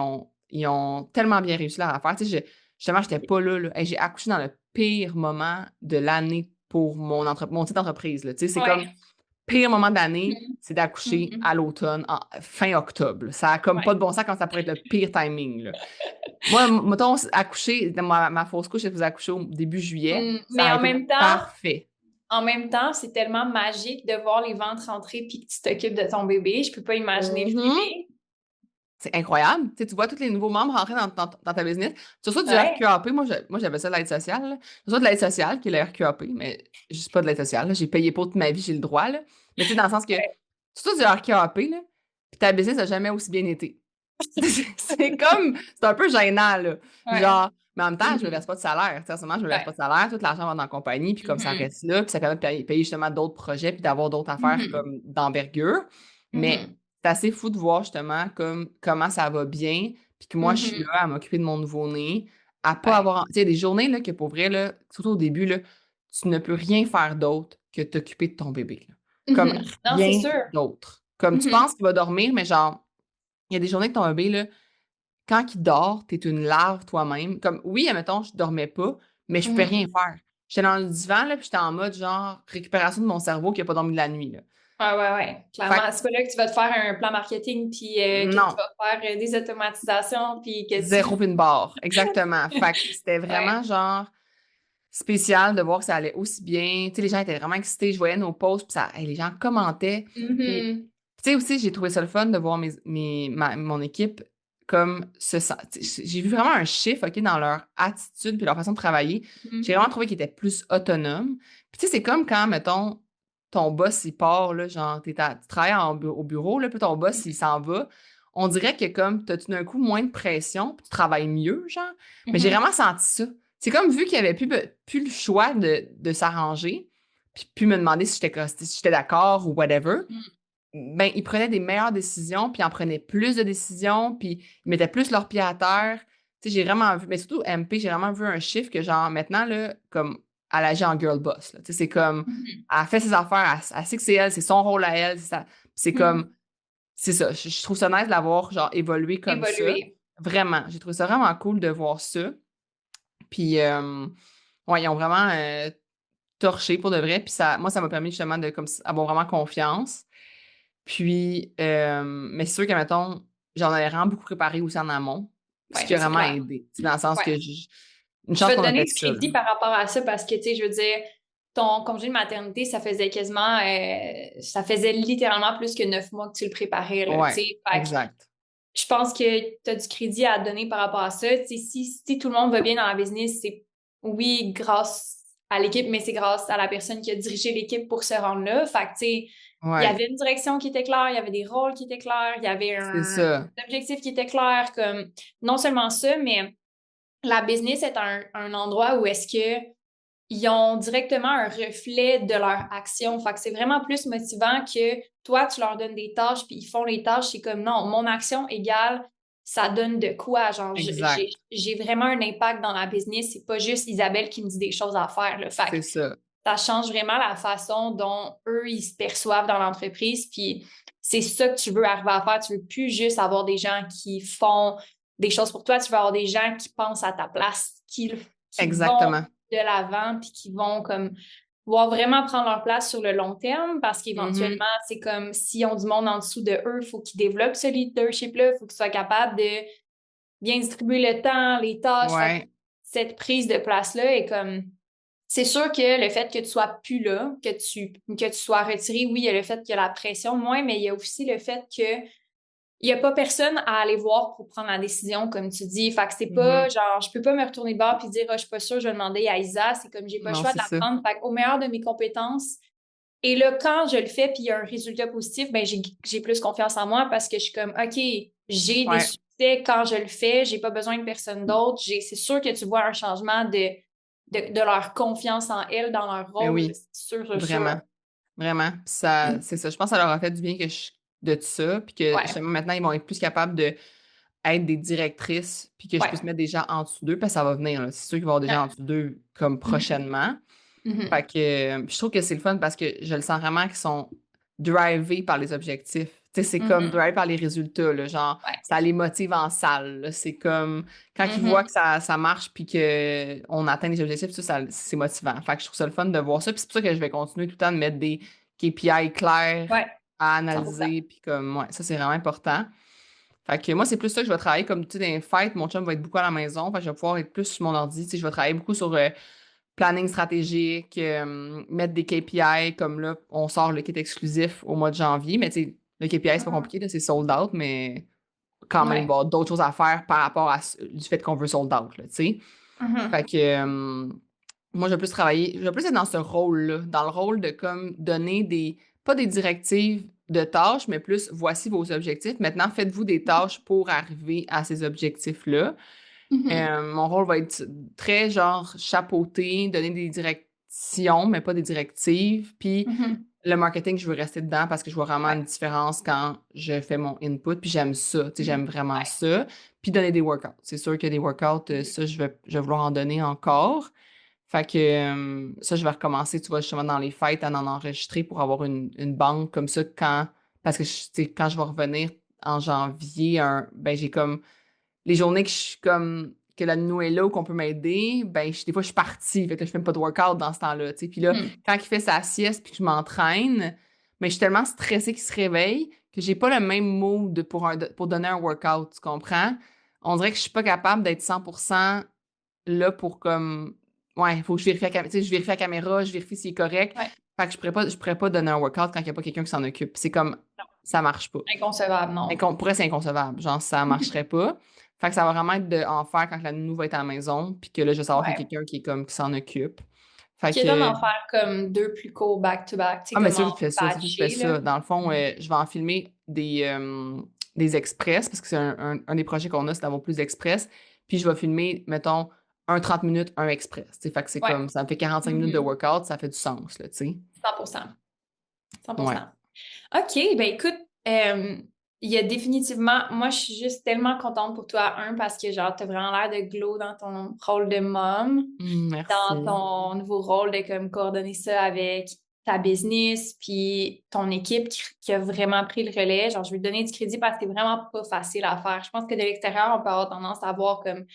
Ils ont tellement bien réussi leur affaire. Tu sais, justement, j'étais pas là, là. Hey, j'ai accouché dans le pire moment de l'année pour mon site d'entreprise, là. Tu sais, c'est comme Ouais. pire moment de l'année, Mhm. c'est d'accoucher Mhm. à l'automne, fin octobre. Ça a comme Ouais. pas de bon sens quand ça pourrait être le pire timing, là. Moi, mettons, accoucher, ma fausse couche, je faisais accoucher au début juillet. Ça Mais a été parfait. en même temps, c'est tellement magique de voir les ventres rentrer puis que tu t'occupes de ton bébé. Je peux pas imaginer le Mhm. feeling. C'est incroyable. Tu sais, tu vois tous les nouveaux membres rentrer dans ta business. Tu reçois du Ouais. RQAP. Moi, j'appelle ça l'aide sociale, là. Je reçois de l'aide sociale, qui est le RQAP, mais juste pas de l'aide sociale, là. J'ai payé pour toute ma vie, j'ai le droit, là. Mais tu sais, dans le sens que Ouais. tu reçois du RQAP, là, puis ta business n'a jamais aussi bien été. C'est comme, c'est un peu gênant, là. Ouais. Genre, mais en même temps, je me Mhm. verse pas de salaire. Tu sais, en ce moment, je me verse Ouais. pas de salaire. Tout l'argent va dans la compagnie, puis comme ça Mhm. reste là, puis ça permet de payer justement d'autres projets, puis d'avoir d'autres affaires Mhm. comme d'envergure. Mais Mhm. c'est assez fou de voir justement comme comment ça va bien, puis que moi, je suis là Mhm. à m'occuper de mon nouveau-né, à pas Ouais. avoir. Tu sais, des journées là, que pour vrai, là, surtout au début, là, tu ne peux rien faire d'autre que t'occuper de ton bébé, là. Comme Mhm. Non, c'est rien sûr. d'autre. Comme tu Mhm. penses qu'il va dormir, mais genre, il y a des journées que ton bébé, là, quand il dort, t'es une larve toi-même. Comme, oui, admettons, je dormais pas, mais je pouvais Mhm. rien faire. J'étais dans le divan, là, puis j'étais en mode, genre, récupération de mon cerveau qui a pas dormi de la nuit, là. Ouais, ouais, ouais. Fait Clairement, c'est pas là que tu vas te faire un plan marketing, puis que, que tu non, vas faire des automatisations, puis que tu... zéro pin barre. Exactement. Fait que c'était Ouais. vraiment, genre, spécial de voir que ça allait aussi bien. Tu sais, les gens étaient vraiment excités. Je voyais nos posts, puis ça, hey, les gens commentaient. Puis, Mhm. tu sais, aussi, j'ai trouvé ça le fun de voir mon équipe comme j'ai vu vraiment un chiffre, OK, dans leur attitude puis leur façon de travailler. J'ai Mhm. vraiment trouvé qu'ils étaient plus autonomes. Puis, tu sais, c'est comme quand, mettons, ton boss, il part, là, genre, tu travailles au bureau, là, puis ton boss, il s'en va. On dirait que comme, t'as tout d'un coup moins de pression, puis tu travailles mieux, genre. Mais j'ai Mhm. vraiment senti ça. C'est comme vu qu'il n'y avait plus le choix de s'arranger, puis me demander si j'étais d'accord ou whatever, ben, ils prenaient des meilleures décisions, puis ils en prenaient plus de décisions, puis ils mettaient plus leurs pieds à terre. Tu sais, j'ai vraiment vu, mais surtout MP, j'ai vraiment vu un chiffre que, genre, maintenant, là, comme, elle agit en girl boss, là. Tu sais, c'est comme, Mhm. elle fait ses affaires, elle sait que c'est elle, c'est son rôle à elle, c'est Mhm. comme, c'est ça. Je trouve ça nice de l'avoir, genre, évolué comme ça. Évoluer. Vraiment. J'ai trouvé ça vraiment cool de voir ça. Puis, ouais, ils ont vraiment torché pour de vrai. Puis ça, moi, ça m'a permis justement de comme, avoir vraiment confiance. Puis, mais c'est sûr que, mettons, j'en avais vraiment beaucoup préparé aussi en amont, ce Ouais, qui a c'est vraiment clair. aidé. C'est dans le sens Ouais. que une Je chance vais te qu'on a donner fait du ça, là. crédit par rapport à ça parce que, tu sais, je veux dire, ton congé de maternité, ça faisait quasiment, ça faisait littéralement plus que 9 mois que tu le préparais, là, tu Ouais, sais. Fait que exact. je pense que tu as du crédit à donner par rapport à ça. Tu sais, si tout le monde va bien dans la business, c'est oui, grâce à l'équipe, mais c'est grâce à la personne qui a dirigé l'équipe pour se rendre là. Fait que, tu sais, il y Ouais, avait une direction qui était claire, il y avait des rôles qui étaient clairs, il y avait c'est un ça. objectif qui était clair, comme non seulement ça, mais la business est un endroit où est-ce que ils ont directement un reflet de leur action. Fait que c'est vraiment plus motivant que toi, tu leur donnes des tâches, puis ils font les tâches. C'est comme, non, mon action égale, ça donne de quoi? Genre, Exact. j'ai vraiment un impact dans la business. C'est pas juste Isabelle qui me dit des choses à faire, là. Fait que C'est ça. ça change vraiment la façon dont eux, ils se perçoivent dans l'entreprise. Puis c'est ça que tu veux arriver à faire. Tu veux plus juste avoir des gens qui font des choses pour toi. Tu veux avoir des gens qui pensent à ta place, qui vont Exactement. de l'avant, puis qui vont comme pouvoir vraiment prendre leur place sur le long terme parce Mhm. qu'éventuellement, c'est comme s'ils ont du monde en dessous de eux, il faut qu'ils développent ce leadership-là, il faut qu'ils soient capables de bien distribuer le temps, les tâches. Fait que Ouais, cette prise de place-là est comme c'est sûr que le fait que tu sois plus là, que tu sois retiré, oui, il y a le fait qu'il y a la pression moins, mais il y a aussi le fait que il y a pas personne à aller voir pour prendre la décision, comme tu dis. Fait que c'est pas mhm. genre, je peux pas me retourner de bord puis dire, ah, je suis pas sûre, je vais demander à Isa. C'est comme, j'ai pas le Non, choix de c'est la ça. prendre. Fait qu'au meilleur de mes compétences. Et là, quand je le fais puis il y a un résultat positif, ben, j'ai plus confiance en moi parce que je suis comme, OK, j'ai des Ouais. succès quand je le fais, j'ai pas besoin de personne d'autre. C'est sûr que tu vois un changement de leur confiance en elles dans leur Mais rôle. oui, C'est sûr, c'est sûr. vraiment. Vraiment. Puis ça, c'est ça. Je pense que ça leur a fait du bien de ça. Puis que Ouais, justement, maintenant, ils vont être plus capables de être des directrices. Puis que je puisse ouais. mettre des gens en dessous d'eux. Parce que ça va venir, là. C'est sûr qu'il va y avoir des gens en Ouais. dessous d'eux comme Mhm. prochainement. Fait Mhm. que je trouve que c'est le fun parce que je le sens vraiment qu'ils sont drivés par les objectifs. Tu sais, c'est comme Mhm. drivé par les résultats, là, genre, Ouais. ça les motive en salle, là. C'est comme quand ils voient Mhm. que ça marche puis qu'on atteint les objectifs, c'est motivant. Fait que je trouve ça le fun de voir ça. Puis c'est pour ça que je vais continuer tout le temps de mettre des KPI clairs Ouais, à 100%. analyser. Puis comme, ouais, ça, c'est vraiment important. Fait que moi, c'est plus ça que je vais travailler. Comme tu sais, dans les fêtes, mon chum va être beaucoup à la maison. Fait que je vais pouvoir être plus sur mon ordi. Tu sais, je vais travailler beaucoup sur planning stratégique, mettre des KPI comme là, on sort le kit exclusif au mois de janvier, mais tu sais, le KPI, c'est pas compliqué, là, c'est sold out, mais quand même avoir d'autres choses à faire par rapport à du fait qu'on veut sold out, là, tu sais. Fait que moi, je vais plus travailler, je vais plus être dans ce rôle-là, dans le rôle de comme donner pas des directives de tâches, mais plus voici vos objectifs. Maintenant, faites-vous des tâches pour arriver à ces objectifs-là. Mon rôle va être très genre chapeauter, donner des directions, mais pas des directives. Puis le marketing, je veux rester dedans parce que je vois vraiment une différence quand je fais mon input. Puis j'aime ça, tu sais, j'aime vraiment ça. Puis donner des workouts. C'est sûr que des workouts, ça, je vais vouloir en donner encore. Fait que ça, je vais recommencer, tu vois, justement dans les fêtes, à en enregistrer pour avoir une banque comme ça parce que tu sais, quand je vais revenir en janvier, ben j'ai comme les journées que je suis comme que la nounou est là ou qu'on peut m'aider, ben des fois je suis partie, fait que je fais même pas de workout dans ce temps-là, tu sais. Puis là, quand il fait sa sieste puis que je m'entraîne, mais je suis tellement stressée qu'il se réveille que j'ai pas le même mood pour donner un workout, tu comprends? On dirait que je suis pas capable d'être 100% là pour comme ouais, il faut que je vérifie tu sais, je vérifie la caméra, je vérifie s'il est correct. Fait que je pourrais pas donner un workout quand il y a pas quelqu'un qui s'en occupe. C'est comme ça marche pas. Inconcevable, non. Pour elle, c'est inconcevable. Genre, ça marcherait pas. Fait que ça va vraiment être de en faire quand la nounou va être à la maison, puis que là, je vais savoir qu'il y a quelqu'un qui est comme qui s'en occupe. Fait Qui est que. d'en faire comme 2 plus courts back-to-back, tu sais, Ah, mais comme c'est sûr en que tu fais ça, c'est sûr que tu fais batché, ça. là. Dans le fond, je vais en filmer des express, parce que c'est un des projets qu'on a, c'est d'avoir plus d'express. Puis je vais filmer, mettons, un 30 minutes, un express. T'sais. Fait que c'est comme, ça me fait 45 minutes de workout, ça fait du sens, là, tu sais. 100%. 100%. Ouais. OK, ben écoute, il y a définitivement, moi je suis juste tellement contente pour toi, parce que genre t'as vraiment l'air de glow dans ton rôle de mom, Merci. dans ton nouveau rôle de comme coordonner ça avec ta business, puis ton équipe qui a vraiment pris le relais. Genre, je vais te donner du crédit parce que c'est vraiment pas facile à faire. Je pense que de l'extérieur, on peut avoir tendance à voir comme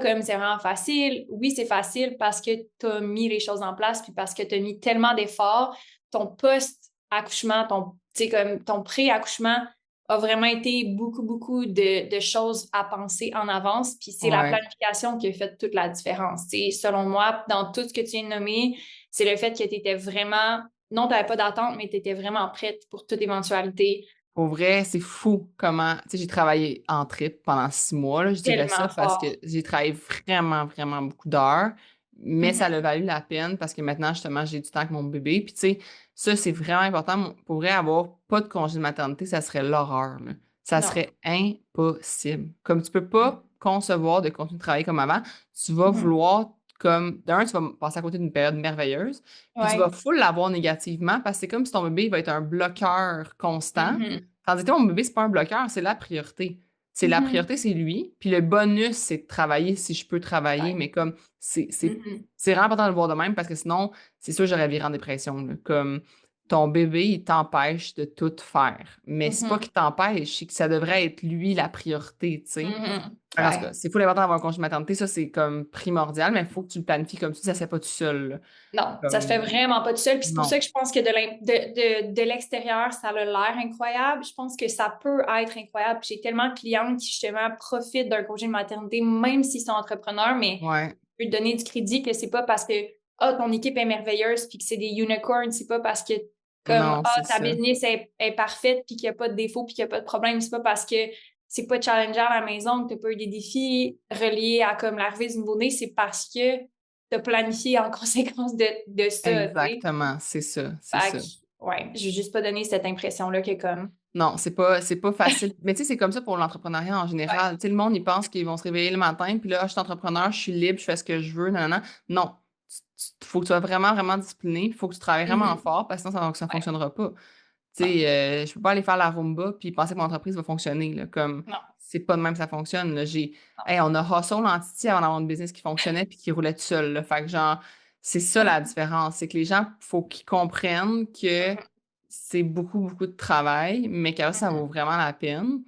comme c'est vraiment facile. Oui, c'est facile parce que tu as mis les choses en place, puis parce que tu as mis tellement d'efforts. Ton post-accouchement, comme ton pré-accouchement a vraiment été beaucoup, beaucoup de choses à penser en avance. Puis c'est la planification qui a fait toute la différence. T'sais, selon moi, dans tout ce que tu viens de nommer, c'est le fait que tu étais vraiment, non, tu n'avais pas d'attente, mais tu étais vraiment prête pour toute éventualité. Pour vrai, c'est fou comment. Tu sais, j'ai travaillé en trip pendant 6 mois, là, je dirais ça, parce que j'ai travaillé vraiment, vraiment beaucoup d'heures. Mais ça a valu la peine parce que maintenant, justement, j'ai du temps avec mon bébé. Puis, tu sais, ça, c'est vraiment important. Pour vrai, avoir pas de congé de maternité, ça serait l'horreur, là. Ça serait impossible. Comme tu peux pas concevoir de continuer de travailler comme avant, tu vas vouloir comme d'un, tu vas passer à côté d'une période merveilleuse, puis tu vas full l'avoir négativement parce que c'est comme si ton bébé va être un bloqueur constant. Tandis que mon bébé, c'est pas un bloqueur, c'est la priorité. C'est la priorité, c'est lui. Puis le bonus, c'est de travailler si je peux travailler, mais comme c'est vraiment important de le voir de même parce que sinon, c'est sûr, j'aurais viré en dépression, là. Comme ton bébé, il t'empêche de tout faire. Mais c'est pas qu'il t'empêche, c'est que ça devrait être lui la priorité, tu sais. En tout cas, c'est fou l'important d'avoir un congé de maternité, ça c'est comme primordial, mais il faut que tu le planifies comme tu dis, ça se fait pas tout seul, là. Non, Comme... ça se fait vraiment pas tout seul. Puis c'est pour ça que je pense que de l'extérieur, ça a l'air incroyable. Je pense que ça peut être incroyable. Puis j'ai tellement de clientes qui justement profitent d'un congé de maternité, même s'ils sont entrepreneurs, mais je peux te donner du crédit que c'est pas parce que ton équipe est merveilleuse puis que c'est des unicorns, c'est pas parce que comme ta business est parfaite puis qu'il n'y a pas de défaut puis qu'il n'y a pas de problème, c'est pas parce que c'est pas challengeant à la maison que tu n'as pas eu des défis reliés à comme l'arrivée du nouveau-né, c'est parce que tu as planifié en conséquence de ça. Exactement, c'est ça. Ouais, je vais juste pas donner cette impression-là que comme... Non, c'est pas facile. Mais tu sais, c'est comme ça pour l'entrepreneuriat en général. Tu sais, le monde, ils pensent qu'ils vont se réveiller le matin, puis là, je suis entrepreneur, je suis libre, je fais ce que je veux, non. Non, faut que tu sois vraiment, vraiment discipliné, il faut que tu travailles vraiment fort, parce que sinon, ça fonctionnera pas. Tu sais, je peux pas aller faire la Roomba puis penser que mon entreprise va fonctionner, là, comme c'est pas de même que ça fonctionne, là. On a hustle l'entité avant d'avoir une business qui fonctionnait puis qui roulait tout seul, là. Fait que genre, c'est ça la différence, c'est que les gens, faut qu'ils comprennent que c'est beaucoup, beaucoup de travail, mais que ça vaut vraiment la peine.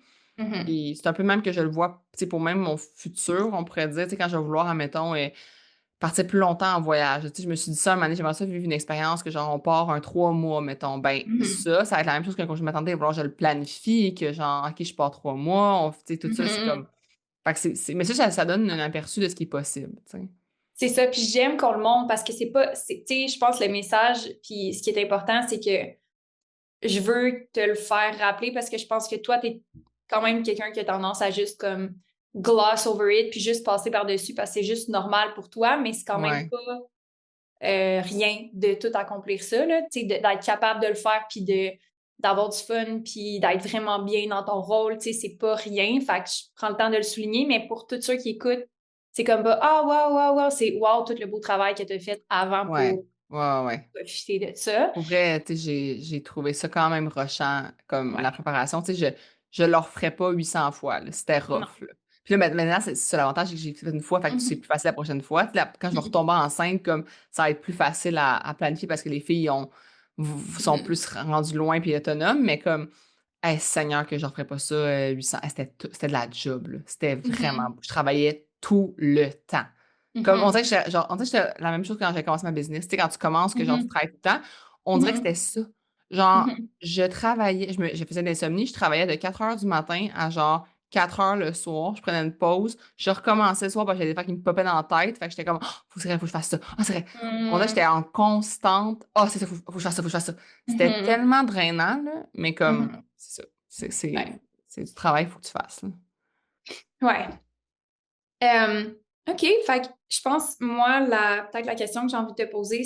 Et c'est un peu même que je le vois, tu sais, pour même mon futur, on pourrait dire, tu sais, quand je vais vouloir, admettons, partir plus longtemps en voyage. Tu sais, je me suis dit ça, un moment donné, j'aimerais ça vivre une expérience que genre on part un 3 mois, mettons. Ben, ça va être la même chose qu'un congé de maternité. Alors, je le planifie, que genre, OK, je pars 3 mois, tu sais, tout ça, c'est comme. Fait que mais ça donne un aperçu de ce qui est possible, tu sais. C'est ça, puis j'aime qu'on le montre parce que c'est pas, tu sais, je pense le message, puis ce qui est important, c'est que je veux te le faire rappeler parce que je pense que toi, quand même quelqu'un qui a tendance à juste comme gloss over it puis juste passer par-dessus parce que c'est juste normal pour toi, mais c'est quand même pas rien de tout accomplir ça, là, tu sais, d'être capable de le faire puis d'avoir du fun puis d'être vraiment bien dans ton rôle, tu sais, c'est pas rien. Fait que je prends le temps de le souligner, mais pour tous ceux qui écoutent, c'est comme pas « Ah, wow, c'est wow, tout le beau travail que tu as fait avant pour profiter de ça. » Pour vrai, tu sais, j'ai trouvé ça quand même rushant, comme la préparation. Tu sais, je le referais pas 800 fois, là. C'était rough, là. Puis là, maintenant, c'est ça l'avantage, c'est que j'ai fait une fois, fait que c'est plus facile la prochaine fois. Quand je vais retomber enceinte, comme ça va être plus facile à planifier parce que les filles sont plus rendues loin puis autonomes, mais comme, hey, Seigneur, que je referais pas ça 800. C'était de la job, là. C'était vraiment. Je travaillais tout le temps. Comme on dirait que j'étais la même chose quand j'ai commencé ma business. Tu sais, quand tu commences, que genre tu travailles tout le temps, on dirait que c'était ça. Genre, je travaillais, je faisais de l'insomnie, je travaillais de 4 heures du matin à genre 4 heures le soir, je prenais une pause, je recommençais le soir parce que j'avais des fois qui me popaient dans la tête, fait que j'étais comme, oh, faut que je fasse ça, ah, c'est vrai. On dirait que j'étais en constante, ah, c'est ça, faut que je fasse ça, faut que je fasse ça. C'était tellement drainant, là, mais comme, c'est ça, c'est du travail, il faut que tu fasses, là. Ouais. OK, fait que je pense, moi, peut-être la question que j'ai envie de te poser,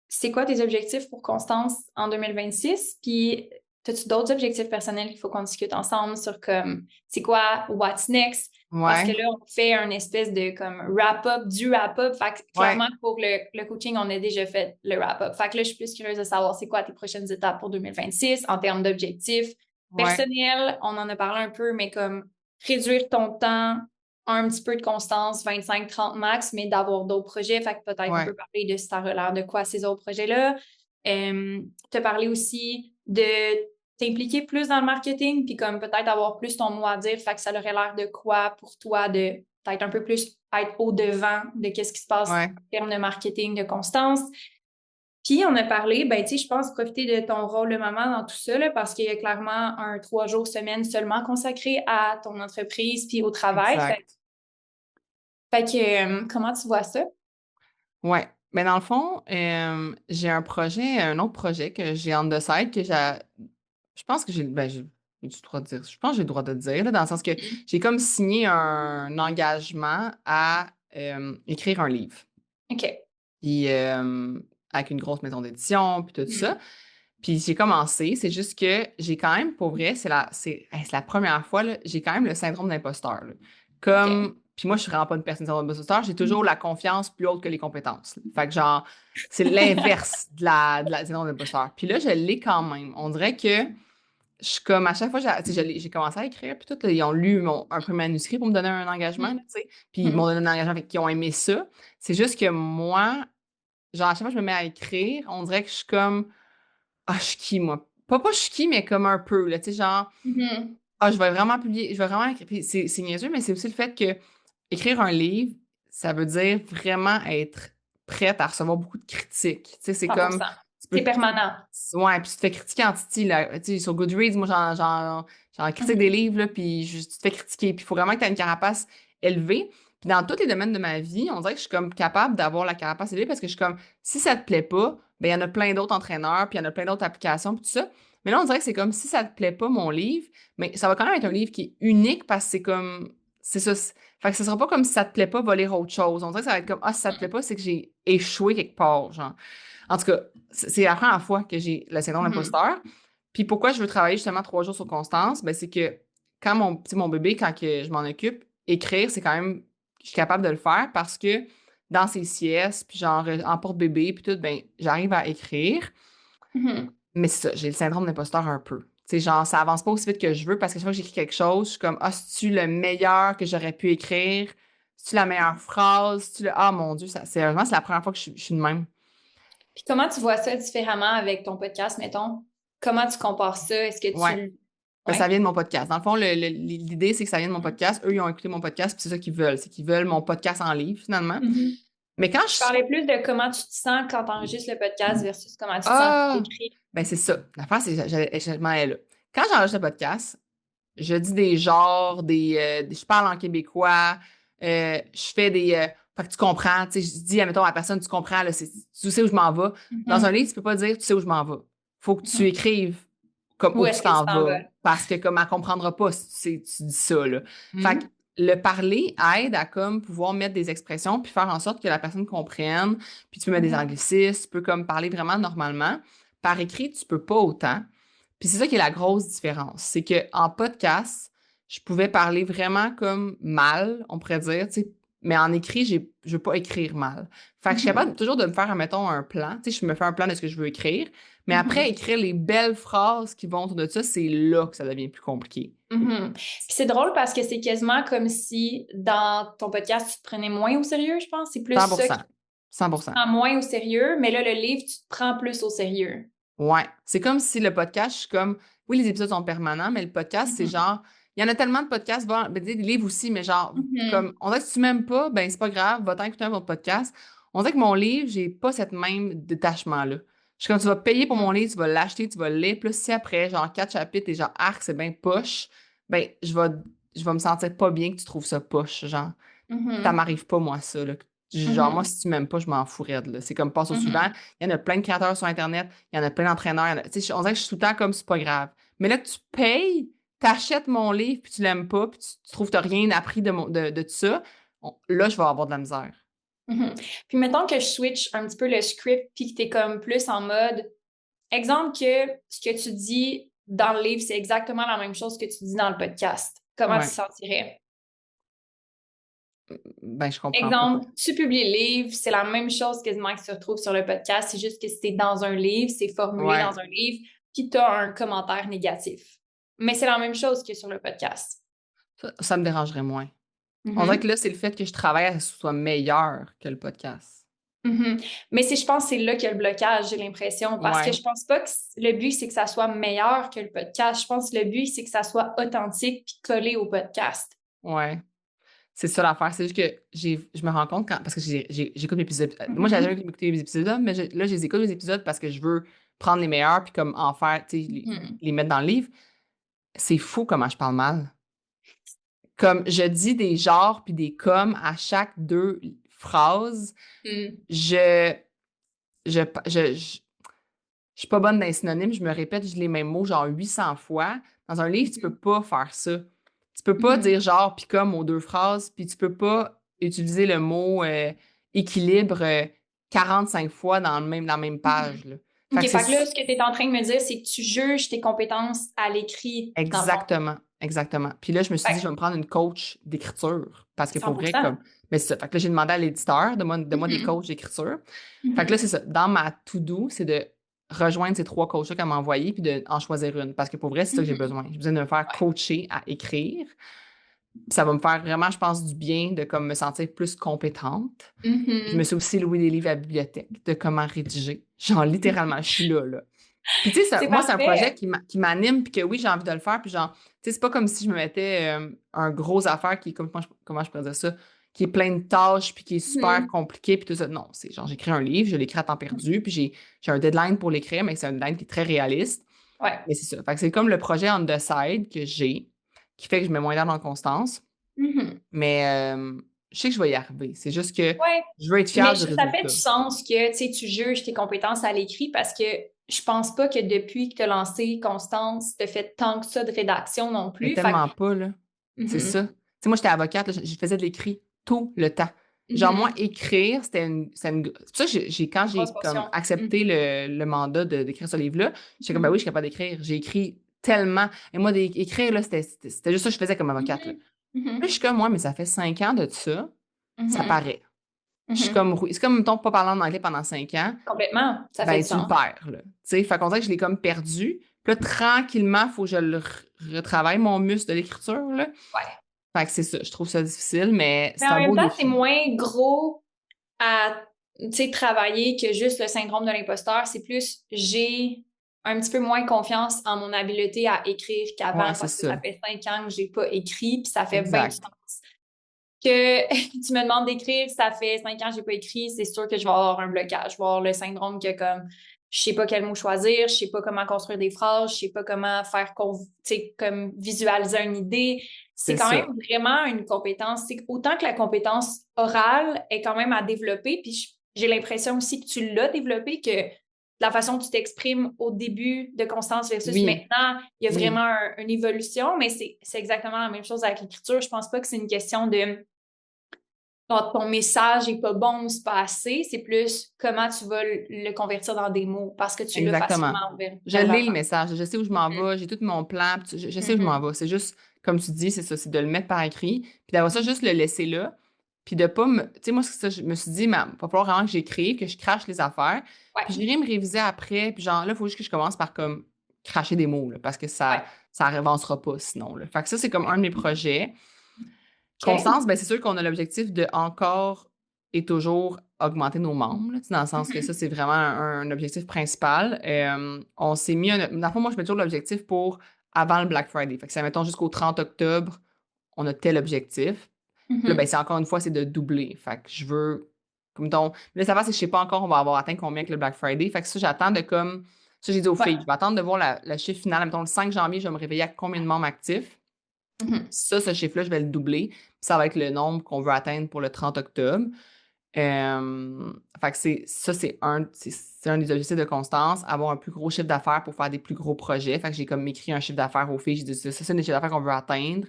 c'est quoi tes objectifs pour Constance en 2026? Puis, as-tu d'autres objectifs personnels qu'il faut qu'on discute ensemble sur comme, c'est quoi, what's next? Parce que là, on fait un espèce de comme wrap-up du wrap-up. Fait que clairement, pour le coaching, on a déjà fait le wrap-up. Fait que là, je suis plus curieuse de savoir c'est quoi tes prochaines étapes pour 2026 en termes d'objectifs personnels. On en a parlé un peu, mais comme réduire ton temps, un petit peu de constance, 25-30 max, mais d'avoir d'autres projets. Fait que peut-être on peut parler de si ça a l'air de quoi ces autres projets-là. Te parler aussi de t'impliquer plus dans le marketing, puis comme peut-être avoir plus ton mot à dire. Fait que ça aurait l'air de quoi pour toi de peut-être un peu plus être au-devant de qu'est-ce qui se passe en termes de marketing, de constance. Puis, on a parlé, ben, tu sais, je pense profiter de ton rôle de maman dans tout ça, là, parce qu'il y a clairement un 3 jours semaine seulement consacré à ton entreprise puis au travail. Fait que, comment tu vois ça? Ouais. Mais dans le fond, j'ai un autre projet que j'ai on the side, que je pense que j'ai le droit de dire. Je pense que j'ai le droit de dire, là, dans le sens que j'ai comme signé un engagement à écrire un livre. OK. Puis avec une grosse maison d'édition, puis tout ça. Puis j'ai commencé, c'est juste que j'ai quand même, pour vrai, c'est la première fois, là, j'ai quand même le syndrome d'imposteur, là. Comme, puis moi, je suis vraiment pas une personne syndrome d'imposteur, j'ai toujours la confiance plus haute que les compétences, là. Fait que genre, c'est l'inverse de la syndrome d'imposteur. Puis là, je l'ai quand même. On dirait que je suis comme, à chaque fois, j'ai commencé à écrire, puis tout, là, ils ont lu un peu manuscrit pour me donner un engagement, là, tu sais. Puis ils m'ont donné un engagement, fait qu'ils ont aimé ça. C'est juste que moi, genre, à chaque fois que je me mets à écrire, on dirait que je suis comme, ah, je suis qui, moi? Pas je suis qui, mais comme un peu, là, tu sais, genre, ah, je vais vraiment publier, je vais vraiment écrire. Puis c'est niaiseux, mais c'est aussi le fait que écrire un livre, ça veut dire vraiment être prête à recevoir beaucoup de critiques. Tu sais, c'est 100%. comme... C'est permanent. Ouais, puis tu te fais critiquer en titi, là. Tu sais, sur Goodreads, moi, j'en critique des livres, là, puis tu te fais critiquer. Puis il faut vraiment que tu aies une carapace élevée. Puis dans tous les domaines de ma vie, on dirait que je suis comme capable d'avoir la carapace élevée parce que je suis comme, si ça te plaît pas, ben il y en a plein d'autres entraîneurs, puis il y en a plein d'autres applications, puis tout ça. Mais là, on dirait que c'est comme, si ça te plaît pas, mon livre, mais ça va quand même être un livre qui est unique parce que c'est comme, c'est ça. Fait que ce sera pas comme si ça te plaît pas, va lire autre chose. On dirait que ça va être comme, ah, si ça te plaît pas, c'est que j'ai échoué quelque part, genre. En tout cas, c'est la première fois que j'ai le syndrome d'imposteur. Puis pourquoi je veux travailler justement 3 jours sur Constance? Ben, c'est que quand mon bébé, quand que je m'en occupe, écrire, c'est quand même, je suis capable de le faire parce que dans ses siestes, puis genre en porte-bébé, puis tout, ben, j'arrive à écrire. Mais c'est ça, j'ai le syndrome d'imposteur un peu. Tu sais, genre, ça avance pas aussi vite que je veux parce que chaque fois que j'écris quelque chose, je suis comme, ah, c'est-tu le meilleur que j'aurais pu écrire? C'est-tu la meilleure phrase? Ah, mon Dieu, sérieusement, c'est la première fois que je suis de même. Puis comment tu vois ça différemment avec ton podcast, mettons? Comment tu compares ça? Est-ce que tu... Ben, ça vient de mon podcast. Dans le fond, l'idée, c'est que ça vient de mon podcast. Eux, ils ont écouté mon podcast, puis c'est ça qu'ils veulent. C'est qu'ils veulent mon podcast en livre, finalement. Mais quand je parlais plus de comment tu te sens quand tu enregistres le podcast versus comment tu te sens quand tu écris. Ben, c'est ça. L'affaire, c'est que je m'en allais là. Quand j'enregistre le podcast, je dis des genres, je parle en québécois, je fais des... fait que tu comprends, tu sais, je dis, admettons, à la personne, tu comprends, là, tu sais où je m'en vais. Dans un livre, tu peux pas dire, tu sais où je m'en vais. Faut que tu écrives comme où tu t'en vas. parce que comme elle comprendra pas si tu dis ça, là. Fait que le parler aide à comme pouvoir mettre des expressions puis faire en sorte que la personne comprenne, puis tu peux mettre des anglicismes, tu peux comme parler vraiment normalement. Par écrit, tu peux pas autant. Puis c'est ça qui est la grosse différence, c'est que en podcast, je pouvais parler vraiment comme mal, on pourrait dire, tu sais, mais en écrit, je veux pas écrire mal. Fait que je suis capable toujours de me faire, mettons, un plan. Tu sais, je me fais un plan de ce que je veux écrire. Mais après, écrire les belles phrases qui vont autour de ça, c'est là que ça devient plus compliqué. Puis c'est drôle parce que c'est quasiment comme si dans ton podcast, tu te prenais moins au sérieux, je pense. C'est plus 100%. ça qui 100%. te prend moins au sérieux, mais là, le livre, tu te prends plus au sérieux. Ouais. C'est comme si le podcast, je suis comme, oui, les épisodes sont permanents, mais le podcast, c'est genre, il y en a tellement de podcasts, des livres aussi, mais genre, comme, on dirait que si tu m'aimes pas, ben c'est pas grave, va-t'en écouter un autre podcast. On dirait que mon livre, j'ai pas cette même détachement-là. Je suis comme, tu vas payer pour mon livre, tu vas l'acheter, tu vas le lire, plus si après, genre, 4 chapitres et genre, arc, c'est bien poche, ben, je vais me sentir pas bien que tu trouves ça poche, genre. Ça m'arrive pas, moi, ça, là. Genre, moi, si tu m'aimes pas, je m'en fourrais, là. C'est comme passe au suivant. Il y en a plein de créateurs sur Internet, il y en a plein d'entraîneurs. Tu sais, on dirait que je suis tout le temps comme c'est pas grave. Mais là, que tu payes, t'achètes mon livre, puis tu l'aimes pas, puis tu trouves que t'as rien appris de tout ça, là, je vais avoir de la misère. Puis mettons que je switch un petit peu le script, puis que t'es comme plus en mode, exemple que ce que tu dis dans le livre, c'est exactement la même chose que tu dis dans le podcast. Comment tu te sentirais? Ben, je comprends Exemple, pas. tu publies le livre, c'est la même chose quasiment que tu retrouves sur le podcast, c'est juste que c'est dans un livre, c'est formulé dans un livre, puis tu as un commentaire négatif. Mais c'est la même chose que sur le podcast. Ça me dérangerait moins. On dirait que là, c'est le fait que je travaille à ce que ce soit meilleur que le podcast. Mais je pense que c'est là qu'il y a le blocage, j'ai l'impression, parce que je pense pas que le but, c'est que ça soit meilleur que le podcast. Je pense que le but, c'est que ça soit authentique puis collé au podcast. Ouais. C'est ça l'affaire. C'est juste que je me rends compte parce que j'écoute mes épisodes. Moi, j'avais jamais écouté mes épisodes, mais là, je les écoute mes épisodes parce que je veux prendre les meilleurs puis comme en faire, tu sais, les mettre dans le livre. C'est fou comment je parle mal. Comme je dis des genres puis des comme à chaque 2 phrases. Je suis pas bonne dans les synonymes. Je me répète les mêmes mots genre 800 fois. Dans un livre, tu peux pas faire ça. Tu peux pas dire genre puis comme aux 2 phrases, puis tu peux pas utiliser le mot équilibre 45 fois dans la même page. Là. Fait que là, ce que tu es en train de me dire, c'est que tu juges tes compétences à l'écrit. Exactement. Puis là, je me suis dit, je vais me prendre une coach d'écriture. Parce que pour vrai, comme. Mais c'est ça. Fait que là, j'ai demandé à l'éditeur de moi des coachs d'écriture. Fait que là, c'est ça. Dans ma to-do, c'est de rejoindre ces 3 coachs-là qu'elle m'a envoyés puis d'en choisir une. Parce que pour vrai, c'est ça que j'ai besoin. J'ai besoin de me faire coacher à écrire. Ça va me faire vraiment, je pense, du bien de comme me sentir plus compétente. Je me suis aussi loué des livres à la bibliothèque de comment rédiger. Genre, littéralement, je suis là. Puis tu sais, moi, c'est un projet qui m'anime puis que oui, j'ai envie de le faire. Puis genre, tu sais, c'est pas comme si je me mettais un gros affaire qui est, comment je pourrais dire ça, qui est plein de tâches puis qui est super compliqué puis tout ça. Non, c'est genre, j'écris un livre, je l'écris à temps perdu puis j'ai un deadline pour l'écrire, mais c'est un deadline qui est très réaliste. Ouais. Mais c'est ça. Fait que c'est comme le projet on the side que j'ai qui fait que je mets moins d'heures en constance. Mais je sais que je vais y arriver. C'est juste que je veux être fière du résultat. Ça fait du sens que tu juges tes compétences à l'écrit parce que je pense pas que depuis que tu as lancé Constance, tu as fait tant que ça de rédaction non plus. Mais tellement pas, là. C'est ça. Tu sais, moi, j'étais avocate, là, je faisais de l'écrit tout le temps. Genre, moi, écrire, c'est pour ça que quand j'ai comme accepté le mandat d'écrire ce livre-là, j'étais comme, ben oui, je suis capable d'écrire. J'ai écrit tellement. Et moi, écrire, là, c'était juste ça que je faisais comme avocate, là. Là, je suis comme, moi, mais ça fait 5 ans de ça, ça paraît. Je suis comme, c'est comme, mettons, pas parler en anglais pendant 5 ans. Complètement. Ça fait du tu sens. le perds, là. Tu sais, fait qu'on dirait que je l'ai comme perdu. Puis là, tranquillement, il faut que je le retravaille, mon muscle de l'écriture, là. Ouais. Fait que c'est ça. Je trouve ça difficile, mais c'est en un beau même temps, défi. c'est moins gros à, travailler que juste le syndrome de l'imposteur. C'est plus, j'ai un petit peu moins confiance en mon habileté à écrire qu'avant parce que ça fait 5 ans que j'ai pas écrit, puis ça fait bien du sens. Que tu me demandes d'écrire, ça fait 5 ans que j'ai pas écrit, c'est sûr que je vais avoir un blocage. Je vais avoir le syndrome que comme je sais pas quel mot choisir, je sais pas comment construire des phrases, je sais pas comment faire comme visualiser une idée. C'est quand même vraiment une compétence. C'est autant que la compétence orale est quand même à développer, puis j'ai l'impression aussi que tu l'as développée, que la façon que tu t'exprimes au début de Constance versus maintenant, il y a vraiment une évolution, mais c'est exactement la même chose avec l'écriture. Je pense pas que c'est une question de ton message est pas bon ou c'est pas assez, c'est plus comment tu vas le convertir dans des mots parce que tu l'as facilement Je lis le message, je sais où je m'en vais, j'ai tout mon plan, je sais où je m'en vais. C'est juste, comme tu dis, c'est ça, c'est de le mettre par écrit, puis d'avoir ça, juste le laisser là, puis de pas me... Tu sais, moi, ça, je me suis dit, il va falloir vraiment que j'écrive, que je crache les affaires, puis j'irai me réviser après, puis genre, là, il faut juste que je commence par comme cracher des mots, là, parce que ça avancera pas sinon, là. Fait que ça, c'est comme un de mes projets. Constance, ben, c'est sûr qu'on a l'objectif de encore et toujours augmenter nos membres, là, dans le sens que ça, c'est vraiment un objectif principal. On s'est mis dans le fond, moi, je mets toujours l'objectif pour avant le Black Friday. Fait que ça, mettons, jusqu'au 30 octobre, on a tel objectif. Là, ben, c'est encore une fois, c'est de doubler. Fait que je veux, comme ton, là, ça va, c'est que je sais pas encore, on va avoir atteint combien avec le Black Friday. Fait que ça, j'attends de comme, ça, j'ai dit aux filles, je vais attendre de voir le chiffre final. Mettons, le 5 janvier, je vais me réveiller à combien de membres actifs. Ça, ce chiffre-là, je vais le doubler. Puis ça va être le nombre qu'on veut atteindre pour le 30 octobre. Fait que c'est un des objectifs de Constance, avoir un plus gros chiffre d'affaires pour faire des plus gros projets. Fait que j'ai comme écrit un chiffre d'affaires aux filles. J'ai dit, ça, c'est un des chiffres d'affaires qu'on veut atteindre.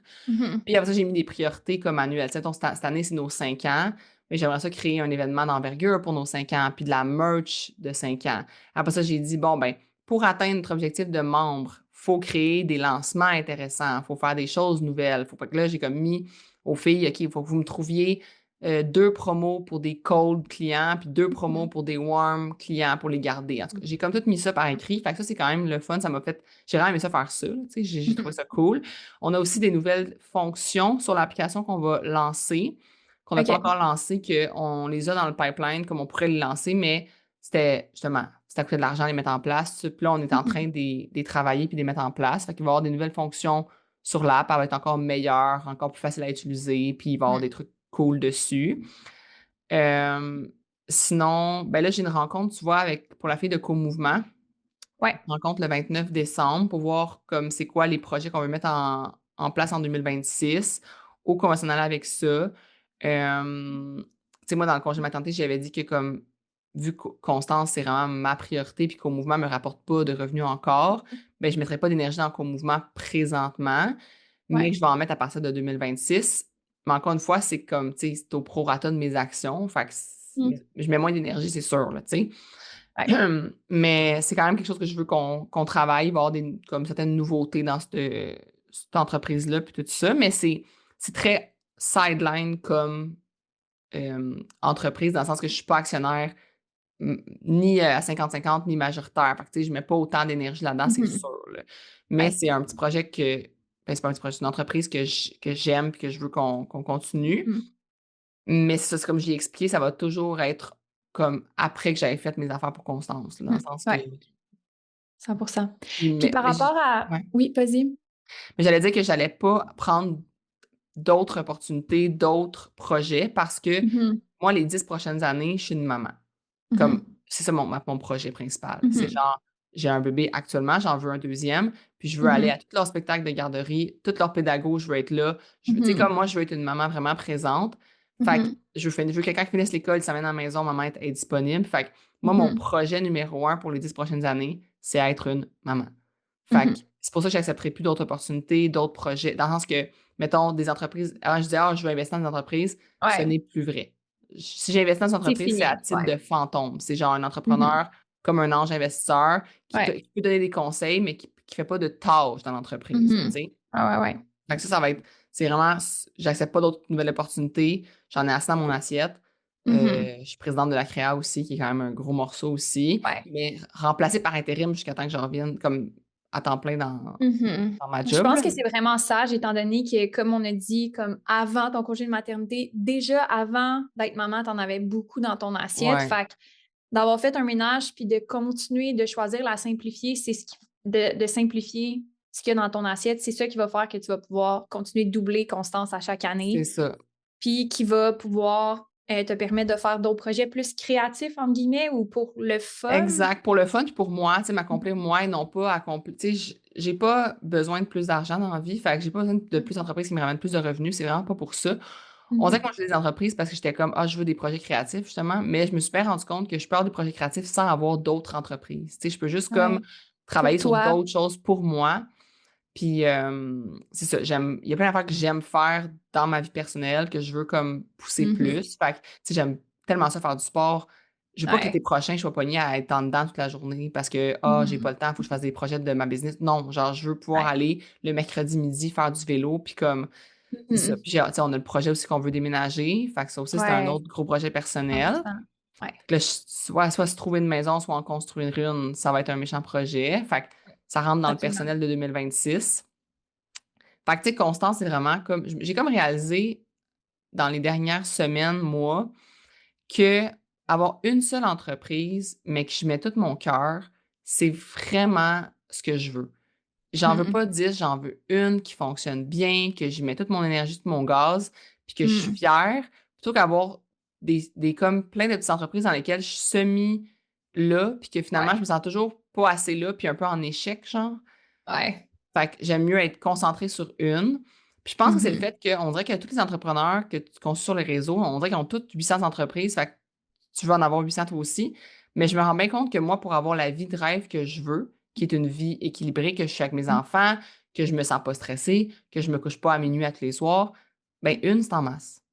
Puis après ça, j'ai mis des priorités comme annuelles. Cette année, c'est nos 5 ans. Mais j'aimerais ça créer un événement d'envergure pour nos 5 ans, puis de la merch de 5 ans. Après ça, j'ai dit, bon, ben, pour atteindre notre objectif de membres, faut créer des lancements intéressants, faut faire des choses nouvelles. Faut pas que là, j'ai comme mis aux filles, OK, il faut que vous me trouviez 2 promos pour des cold clients, puis 2 promos pour des warm clients pour les garder. En tout cas, j'ai comme tout mis ça par écrit. Fait que ça, c'est quand même le fun. Ça m'a fait... J'ai vraiment aimé ça faire ça. J'ai trouvé ça cool. On a aussi des nouvelles fonctions sur l'application qu'on va lancer, qu'on n'a pas encore lancé, qu'on les a dans le pipeline, comme on pourrait les lancer, mais c'était justement, ça coûtait de l'argent de les mettre en place. Puis là, on est en train de les travailler puis de les mettre en place. Fait qu'il va y avoir des nouvelles fonctions sur l'app. Elle va être encore meilleure, encore plus facile à utiliser. Puis il va y avoir des trucs cool dessus. Sinon, ben là, j'ai une rencontre, tu vois, pour la fille de Co-Mouvement. Une rencontre le 29 décembre pour voir comme c'est quoi les projets qu'on veut mettre en place en 2026, où qu'on va s'en aller avec ça. Tu sais, moi, dans le congé maternité, j'avais dit que comme vu que Constance, c'est vraiment ma priorité puis qu'au mouvement ne me rapporte pas de revenus encore, ben, je ne mettrai pas d'énergie dans co-mouvement présentement, mais je vais en mettre à partir de 2026. Mais encore une fois, c'est comme, tu sais, c'est au prorata de mes actions. Fait que je mets moins d'énergie, c'est sûr, là, tu sais. Mais c'est quand même quelque chose que je veux qu'on travaille. Il va y avoir comme certaines nouveautés dans cette entreprise-là, puis tout ça. Mais c'est très sideline comme entreprise, dans le sens que je ne suis pas actionnaire ni à 50-50, ni majoritaire. Fait que, tu sais, je ne mets pas autant d'énergie là-dedans, c'est sûr. Là. Mais c'est un petit projet que... Ben, c'est pas un petit projet, c'est une entreprise que j'aime et que je veux qu'on continue. Mais c'est comme je l'ai expliqué, ça va toujours être comme après que j'avais fait mes affaires pour Constance, là, dans le sens que... 100%. Puis par rapport à... Oui, vas-y. Mais j'allais dire que j'allais pas prendre d'autres opportunités, d'autres projets, parce que moi, les 10 prochaines années, je suis une maman. Comme, c'est ça mon projet principal. C'est genre, j'ai un bébé actuellement, j'en veux un deuxième, puis je veux aller à tous leurs spectacles de garderie, tous leurs pédagogues, je veux être là. Tu sais, comme moi, je veux être une maman vraiment présente. Fait que je veux quelqu'un qui finisse l'école, il s'amène à la maison, maman est disponible. Fait que moi, mon projet numéro 1 pour les 10 prochaines années, c'est être une maman. Fait que c'est pour ça que j'accepterai plus d'autres opportunités, d'autres projets. Dans le sens que, mettons, des entreprises. Avant, je disais, je veux investir dans des entreprises. Ce n'est plus vrai. Si j'investis dans une entreprise, c'est à titre de fantôme. C'est genre un entrepreneur comme un ange investisseur qui peut donner des conseils, mais qui ne fait pas de tâches dans l'entreprise. Tu sais? Fait que ça va être. C'est vraiment. J'accepte pas d'autres nouvelles opportunités. J'en ai assez dans mon assiette. Je suis présidente de la Créa aussi, qui est quand même un gros morceau aussi. Mais remplacé par intérim jusqu'à temps que je revienne comme à temps plein dans ma job. Je pense que c'est vraiment sage, étant donné que, comme on a dit, comme avant ton congé de maternité, déjà avant d'être maman, tu en avais beaucoup dans ton assiette. Fait que d'avoir fait un ménage puis de continuer de choisir la simplifier, c'est de simplifier ce qu'il y a dans ton assiette, c'est ça qui va faire que tu vas pouvoir continuer de doubler Constance à chaque année. C'est ça. Puis qui va pouvoir te permettre de faire d'autres projets plus créatifs, entre guillemets, ou pour le fun. Exact. Pour le fun, puis pour moi, tu sais, m'accomplir moi et non pas accomplir. Tu sais, j'ai pas besoin de plus d'argent dans la vie, fait que j'ai pas besoin de plus d'entreprises qui me ramènent plus de revenus. C'est vraiment pas pour ça. On dirait que moi, je fais des entreprises parce que j'étais comme, ah, je veux des projets créatifs, justement, mais je me suis bien rendu compte que je peux avoir des projets créatifs sans avoir d'autres entreprises. Tu sais, je peux juste comme Ouais. Pour travailler sur toi. d'autres choses pour moi. Puis, c'est ça, il y a plein d'affaires que j'aime faire dans ma vie personnelle, que je veux comme pousser Mhm. plus. Fait que, tu sais, j'aime tellement ça faire du sport. Je veux pas que l'été Ouais. prochain, je sois pognée à être en dedans toute la journée parce que, ah, j'ai pas Mhm. le temps, il faut que je fasse des projets de ma business. Non, genre, je veux pouvoir Ouais. aller le mercredi midi faire du vélo, puis comme, c'est ça. Mhm. Puis, tu sais, on a le projet aussi qu'on veut déménager. Fait que ça aussi, c'est un Ouais. autre gros projet personnel. 100%. Ouais. Fait que là, soit se trouver une maison, soit en construire une, ça va être un méchant projet. Fait que ça rentre dans le Absolument. personnel de 2026. Fait que, tu sais, Constance, c'est vraiment comme. J'ai comme réalisé dans les dernières semaines, mois, que avoir une seule entreprise, mais que je mets tout mon cœur, c'est vraiment ce que je veux. J'en veux Mhm. pas 10, j'en veux une qui fonctionne bien, que j'y mets toute mon énergie, tout mon gaz, puis que je suis Mhm. fière, plutôt qu'avoir des comme plein de petites entreprises dans lesquelles je suis semi-là, puis que finalement, je Ouais. me sens toujours pas assez là, puis un peu en échec, genre. Ouais. Fait que j'aime mieux être concentrée sur une. Puis je pense que c'est le Mhm. fait qu'on dirait que tous les entrepreneurs qu'on suit sur les réseaux, on dirait qu'ils ont toutes 800 entreprises. Fait que tu vas en avoir 800 toi aussi. Mais je me rends bien compte que moi, pour avoir la vie de rêve que je veux, qui est une vie équilibrée, que je suis avec mes enfants, que je me sens pas stressée, que je me couche pas à minuit à tous les soirs, ben une, c'est en masse.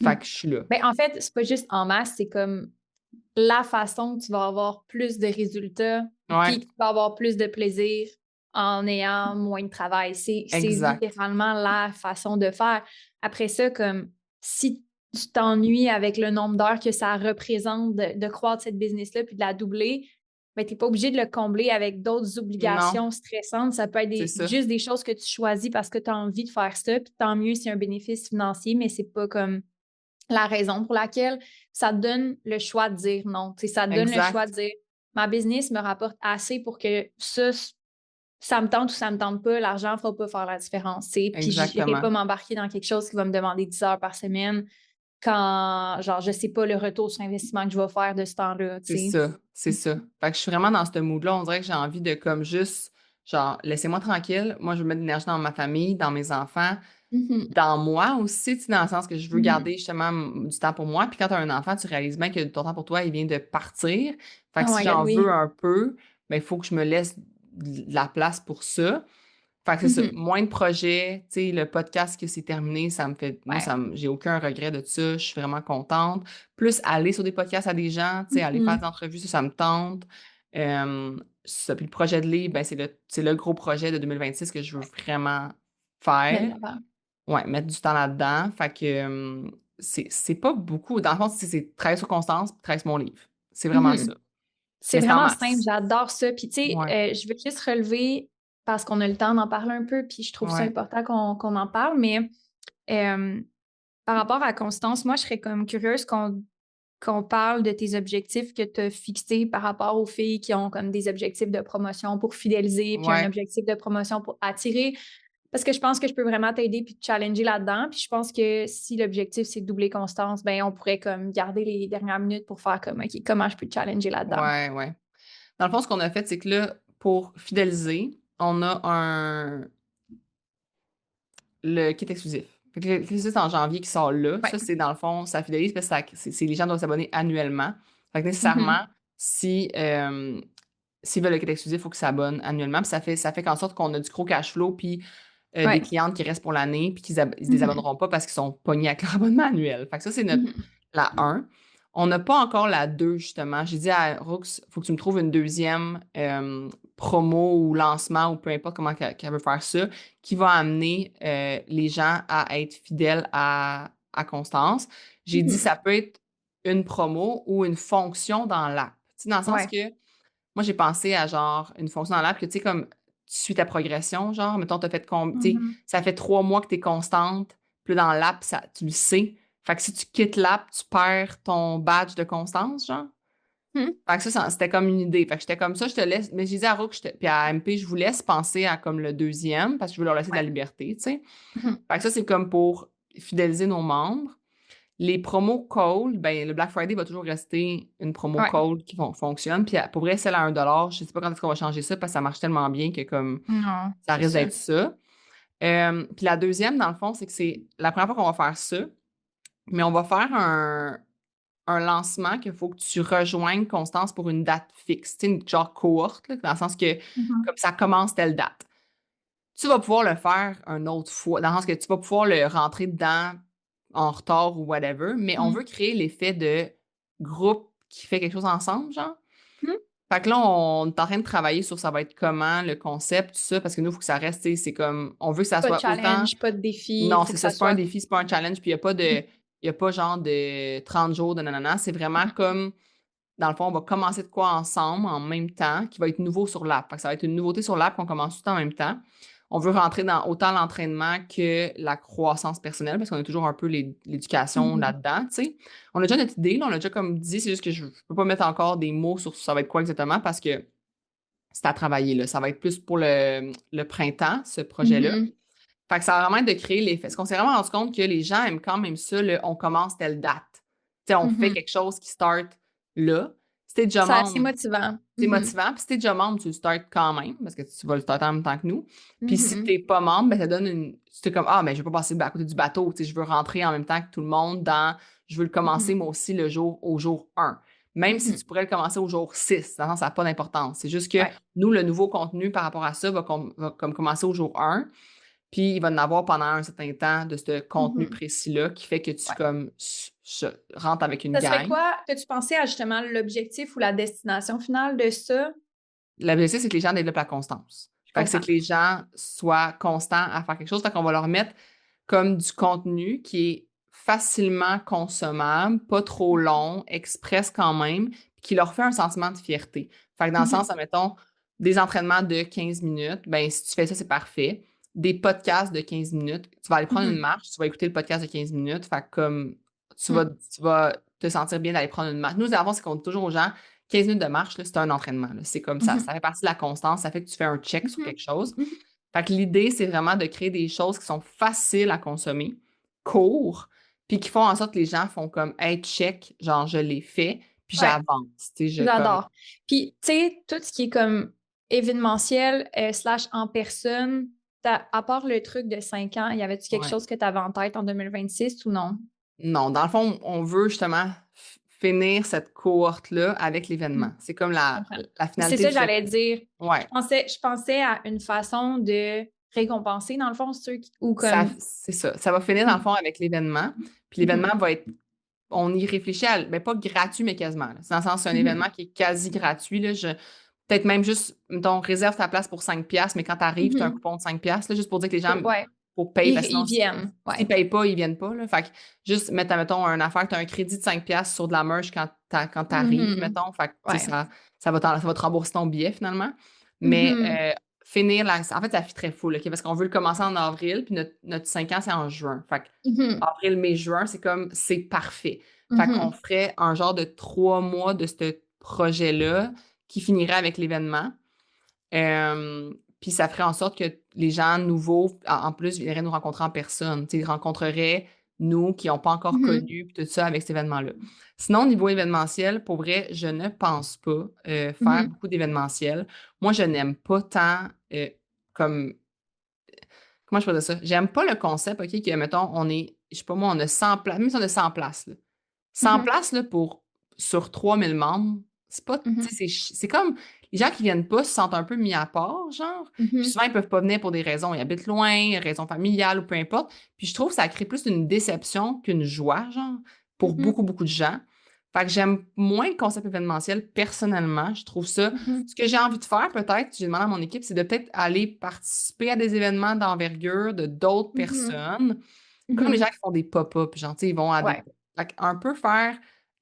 Fait Mhm. que je suis là. Ben, en fait, c'est pas juste en masse, c'est comme la façon que tu vas avoir plus de résultats, puis Ouais, que tu vas avoir plus de plaisir en ayant moins de travail. C'est exact. littéralement la façon de faire. Après ça, comme si tu t'ennuies avec le nombre d'heures que ça représente de croître cette business-là, puis de la doubler, ben, tu n'es pas obligé de le combler avec d'autres Non, obligations stressantes. Ça peut être c'est ça. juste des choses que tu choisis parce que tu as envie de faire ça, puis tant mieux si c'est un bénéfice financier, mais c'est pas comme la raison pour laquelle ça te donne le choix de dire non. Tu sais, ça te donne le choix Exact. de dire ma business me rapporte assez pour que ça me tente ou ça me tente pas, l'argent ne fera pas faire la différence. Tu sais. Puis je n'irai pas Exactement. m'embarquer dans quelque chose qui va me demander 10 heures par semaine quand genre je sais pas le retour sur investissement que je vais faire de ce temps-là. Tu C'est sais. ça, c'est ça. Fait que je suis vraiment dans ce mood-là. On dirait que j'ai envie de comme juste, genre, laissez-moi tranquille. Moi, je veux mettre de l'énergie dans ma famille, dans mes enfants, Mhm. dans moi aussi, tu sais, dans le sens que je veux Mhm. garder justement du temps pour moi. Puis quand tu as un enfant, tu réalises bien que ton temps pour toi, il vient de partir. Fait que Oh si my God, j'en veux oui. un peu, ben, il faut que je me laisse de la place pour ça. Fait que c'est ça. Mhm. Moins de projets, tu sais, le podcast que c'est terminé, ça me fait, moi, Ouais. j'ai aucun regret de ça. Je suis vraiment contente. Plus aller sur des podcasts à des gens, tu sais, aller faire Mhm. des entrevues, ça me tente. Ça. Puis le projet de livre, ben, c'est le gros projet de 2026 que je veux vraiment Mais de faire. l'avant. Ouais, mettre du temps là-dedans. Fait que c'est pas beaucoup. Dans le fond, c'est travailler sur Constance puis travailler sur mon livre. C'est vraiment ça. Mhm. C'est Mais c'est en vraiment simple, masse. j'adore ça. Puis, tu sais, Ouais, je veux juste relever, parce qu'on a le temps d'en parler un peu, puis je trouve ça ouais, important qu'on en parle, mais euh, par rapport à Constance, moi, je serais comme curieuse qu'on parle de tes objectifs que tu as fixés par rapport aux filles qui ont comme des objectifs de promotion pour fidéliser, puis un ouais. objectif de promotion pour attirer. Parce que je pense que je peux vraiment t'aider puis te challenger là-dedans. Puis je pense que si l'objectif, c'est de doubler Constance, ben on pourrait comme garder les dernières minutes pour faire comme, OK, comment je peux te challenger là-dedans? Ouais, ouais. Dans le fond, ce qu'on a fait, c'est que là, pour fidéliser, on a le kit exclusif. Fait que le kit exclusif, c'est en janvier qui sort là. Ouais. Ça, c'est dans le fond, ça fidélise parce que les gens doivent s'abonner annuellement. Fait que Mhm. nécessairement, s'ils veulent le kit exclusif, il faut qu'ils s'abonnent annuellement. Puis ça fait qu'en sorte qu'on a du gros cash flow, puis des Ouais. clientes qui restent pour l'année, puis ils se Mhm. désabonneront pas parce qu'ils sont pognés avec leur abonnement annuel. Fait que ça, c'est Mhm. la un. On n'a pas encore la 2 justement. J'ai dit à Roux, il faut que tu me trouves une deuxième promo ou lancement ou peu importe comment qu'elle veut faire ça, qui va amener les gens à être fidèles à Constance. J'ai dit Mhm. ça peut être une promo ou une fonction dans l'app. Tu sais, dans le sens Ouais. que moi, j'ai pensé à genre une fonction dans l'app que tu sais, comme tu suis ta progression, genre, mettons, tu sais, Mhm. ça fait 3 mois que tu es constante, puis là, dans l'app, tu le sais. Fait que si tu quittes l'app, tu perds ton badge de constance, genre. Mhm. Fait que ça, c'était comme une idée. Fait que j'étais comme ça, je te laisse. Mais j'ai dit à Rook, puis à MP, je vous laisse penser à comme le deuxième, parce que je veux leur laisser de la Ouais. liberté, tu sais. Mhm. Fait que ça, c'est comme pour fidéliser nos membres. Les promos cold, ben, le Black Friday va toujours rester une promo Ouais. cold qui fonctionne. Puis pour vrai, celle à 1 $, je sais pas quand est-ce qu'on va changer ça parce que ça marche tellement bien que comme Non, ça c'est risque ça. d'être ça. Puis la deuxième, dans le fond, c'est que c'est la première fois qu'on va faire ça. Mais on va faire un lancement qu'il faut que tu rejoignes Constance pour une date fixe. Tu sais, une genre cohorte, là, dans le sens que comme ça commence telle date. Tu vas pouvoir le faire une autre fois, dans le sens que tu vas pouvoir le rentrer dedans en retard ou whatever, mais on veut créer l'effet de groupe qui fait quelque chose ensemble, genre. Mhm. Fait que là, on est en train de travailler sur ça va être comment, le concept, tout ça, parce que nous, il faut que ça reste, tu sais, c'est comme, on veut que ça Pas de soit autant. challenge, pas de défi, Non, faut c'est que ça, ça c'est pas un soit... défi, c'est pas un challenge, puis il y a pas genre de 30 jours de nanana, c'est vraiment comme, dans le fond, on va commencer de quoi ensemble en même temps, qui va être nouveau sur l'app. Fait que ça va être une nouveauté sur l'app qu'on commence tout en même temps. On veut rentrer dans autant l'entraînement que la croissance personnelle, parce qu'on a toujours un peu l'éducation là-dedans, tu sais. On a déjà notre idée, là, on a déjà comme dit, c'est juste que je peux pas mettre encore des mots sur ça va être quoi exactement, parce que c'est à travailler, là. Ça va être plus pour le printemps, ce projet-là. Mhm. Fait que ça va vraiment être de créer l'effet. Parce qu'on s'est vraiment rendu compte que les gens aiment quand même ça, on commence telle date. Tu sais, on fait Mhm. quelque chose qui start là. Si t'es déjà C'est assez membre, motivant. c'est Mhm. motivant. Puis si t'es déjà membre, tu le startes quand même, parce que tu vas le starter en même temps que nous. Puis si Mhm. t'es pas membre, ben ça donne une. C'est comme, ah, mais je veux pas passer à côté du bateau. Tu sais, je veux rentrer en même temps que tout le monde dans. Je veux le commencer, Mhm. moi aussi, au jour 1. Même si Mhm. tu pourrais le commencer au jour 6, dans le sens, ça n'a pas d'importance. C'est juste que Ouais. nous, le nouveau contenu par rapport à ça va comme commencer au jour 1. Puis il va en avoir pendant un certain temps de ce contenu Mhm. précis-là qui fait que tu Ouais. comme rentres avec une Ça serait gang. quoi? As-tu pensé à justement l'objectif ou la destination finale de ça? L'objectif, c'est que les gens développent la constance. Je Fait que c'est comprends. que les gens soient constants à faire quelque chose. Fait qu'on va leur mettre comme du contenu qui est facilement consommable, pas trop long, express quand même, puis qui leur fait un sentiment de fierté. Fait que dans le Mhm. sens, admettons, des entraînements de 15 minutes, ben si tu fais ça, c'est parfait. Des podcasts de 15 minutes, tu vas aller prendre une Mhm. marche, tu vas écouter le podcast de 15 minutes, fait que comme Mhm. tu vas te sentir bien d'aller prendre une marche. Nous, avant, c'est qu'on dit toujours aux gens, 15 minutes de marche, là, c'est un entraînement, là. C'est comme ça, Mhm. ça fait partie de la constance, ça fait que tu fais un check sur Mhm. quelque chose. Mhm. Fait que l'idée, c'est vraiment de créer des choses qui sont faciles à consommer, courts, puis qui font en sorte que les gens font comme, hey, check, genre, je l'ai fait, puis Ouais, j'avance. Tu sais, je comme. j'adore. Puis, tu sais, tout ce qui est comme événementiel slash en personne, à part le truc de 5 ans, y avait-tu quelque Ouais. chose que tu avais en tête en 2026 ou non? Non, dans le fond, on veut justement finir cette cohorte-là avec l'événement. Mhm. C'est comme Je la, comprends. la C'est finalité ça du que j'allais dire. Ouais. Je pensais à une façon de récompenser, dans le fond, ceux qui, ou comme... C'est ça. Ça va finir, dans le Mhm. fond, avec l'événement. Puis Mhm. l'événement va être on y réfléchit ben pas gratuit, mais quasiment, là. C'est dans le sens, c'est un Mhm. événement qui est quasi gratuit, là. Peut-être même juste, mettons, réserve ta place pour 5 piastres, mais quand tu arrives, tu as un Mhm. coupon de 5 piastres, là, juste pour dire que les gens, Ouais, pour payer, parce que ils sinon, viennent. s'ils Ouais. payent pas, ils viennent pas, là. Fait que juste mettre, mettons, une affaire, tu as un crédit de 5 piastres sur de la merch quand tu arrives, Mhm. mettons. Fait que, tu sais, Ouais. ça va te rembourser ton billet, finalement. Mais, Mhm. finir, en fait, ça fit très full, OK? Parce qu'on veut le commencer en avril, puis notre 5 ans, c'est en juin. Fait que Mhm. avril, mai, juin, c'est comme, c'est parfait. Fait qu'on Mhm. ferait un genre de 3 mois de ce projet-là qui finirait avec l'événement. Puis ça ferait en sorte que les gens nouveaux, en plus, viendraient nous rencontrer en personne. Tu sais, ils rencontreraient nous qui n'ont pas encore Mhm. connu, puis tout ça avec cet événement-là. Sinon, au niveau événementiel, pour vrai, je ne pense pas faire Mhm. beaucoup d'événementiel. Moi, je n'aime pas tant comme comment je faisais ça? J'aime pas le concept, OK, que, mettons, je sais pas moi, on a 100 places, même si on a 100 places, là. 100 Mhm. places, là, sur 3000 membres, c'est pas, tu Mhm. sais, c'est comme, les gens qui viennent pas se sentent un peu mis à part, genre. Puis Mhm. souvent, ils peuvent pas venir pour des raisons, ils habitent loin, raisons familiales ou peu importe. Puis je trouve que ça crée plus une déception qu'une joie, genre, pour Mhm. beaucoup, beaucoup de gens. Fait que j'aime moins le concept événementiel, personnellement. Je trouve ça Mhm. ce que j'ai envie de faire, peut-être, j'ai demandé à mon équipe, c'est de peut-être aller participer à des événements d'envergure de d'autres Mhm. personnes, comme les Mhm. gens qui font des pop-up, genre, tu sais, ils vont à Ouais. des. Fait un peu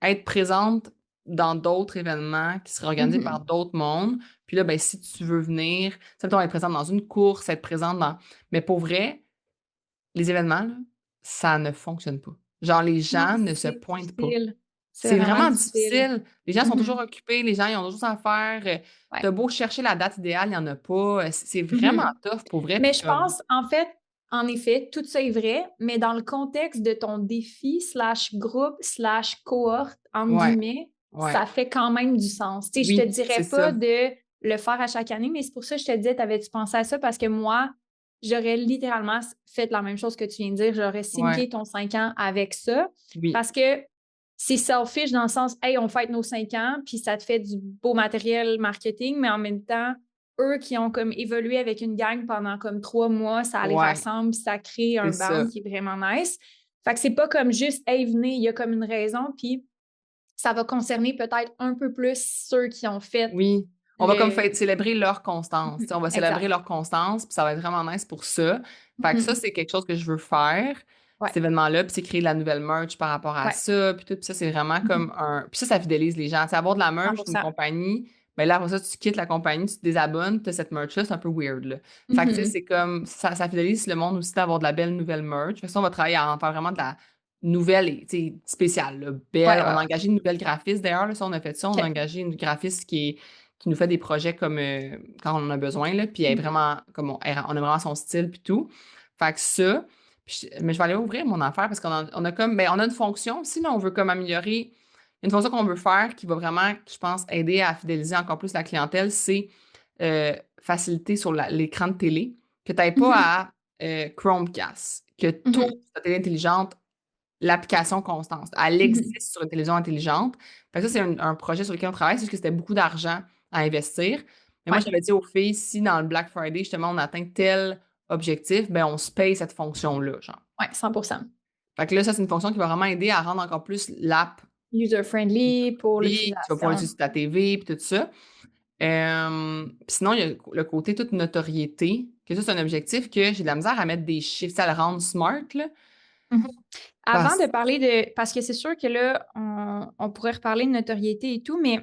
être présente dans d'autres événements qui seraient organisés par Mhm. d'autres mondes. Puis là, ben, si tu veux venir, ça peut être présente dans une course, être présente dans. Mais pour vrai, les événements, là, ça ne fonctionne pas. Genre, les Non, gens ne se c'est pointent pas. difficile. C'est C'est vraiment vraiment difficile. difficile. Les gens sont toujours Mhm. occupés, les gens, ils ont d'autres choses à faire. Ouais. T'as beau chercher la date idéale, il n'y en a pas. C'est vraiment Mhm. tough pour vrai. Mais Puis je comme, pense, en fait, en effet, tout ça est vrai, mais dans le contexte de ton défi slash groupe slash cohorte, entre ouais, guillemets, ouais. ça fait quand même du sens. Tu sais, je te Oui, c'est dirais pas ça. de le faire à chaque année, mais c'est pour ça que je te disais, t'avais-tu pensé à ça? Parce que moi, j'aurais littéralement fait la même chose que tu viens de dire. J'aurais synqué ton 5 ans avec ça. Oui. Parce que c'est selfish dans le sens, hey, on fête nos 5 ans, puis ça te fait du beau matériel marketing, mais en même temps, eux qui ont comme évolué avec une gang pendant comme 3 mois, ça les rassemble, puis ça crée un band qui est vraiment nice. Fait que c'est pas comme juste, hey, venez, il y a comme une raison, puis ça va concerner peut-être un peu plus ceux qui ont fait. Oui. On va comme célébrer leur constance. On va célébrer Exact. leur constance, puis ça va être vraiment nice pour ça. Fait que ça, c'est quelque chose que je veux faire, cet événement-là, puis c'est créer de la nouvelle merch par rapport à ça, puis tout. Puis ça, c'est vraiment comme un... Puis ça fidélise les gens. Tu sais, avoir de la merch d'une compagnie, ben là, après ça, tu quittes la compagnie, tu te désabonnes, tu as cette merch-là, c'est un peu weird, là. Fait que, tu sais, c'est comme... Ça fidélise le monde aussi d'avoir de la belle nouvelle merch. Fait que ça, on va travailler à en faire vraiment de la nouvelle et, tu sais, spéciale, là, belle. On a engagé une nouvelle graphiste, d'ailleurs, là, ça, on a fait ça. On a engagé une graphiste qui nous fait des projets comme quand on en a besoin, là, puis elle est vraiment, comme on a vraiment son style, puis tout. Fait que ça, mais je vais aller ouvrir mon affaire parce qu'on a comme, ben, on a une fonction aussi, là, on veut comme améliorer, une fonction qu'on veut faire qui va vraiment, je pense, aider à fidéliser encore plus la clientèle, c'est faciliter sur l'écran de télé, que tu n'aies pas à Chromecast, que toute ta télé intelligente, l'application Constance, elle existe sur une télévision intelligente. Fait que ça, c'est un projet sur lequel on travaille, c'est juste que c'était beaucoup d'argent à investir. Mais moi, j'avais dit aux filles, si dans le Black Friday, justement, on atteint tel objectif, ben on se paye cette fonction-là, genre. Oui, 100%. Fait que là, ça, c'est une fonction qui va vraiment aider à rendre encore plus l'app user-friendly pour l'utilisation. Tu vas pouvoir l'utiliser sur ta TV et tout ça. Sinon, il y a le côté toute notoriété, que ça, c'est un objectif que j'ai de la misère à mettre des chiffres, ça le rendre smart, là. Avant de parler de... Parce que c'est sûr que là, on pourrait reparler de notoriété et tout, mais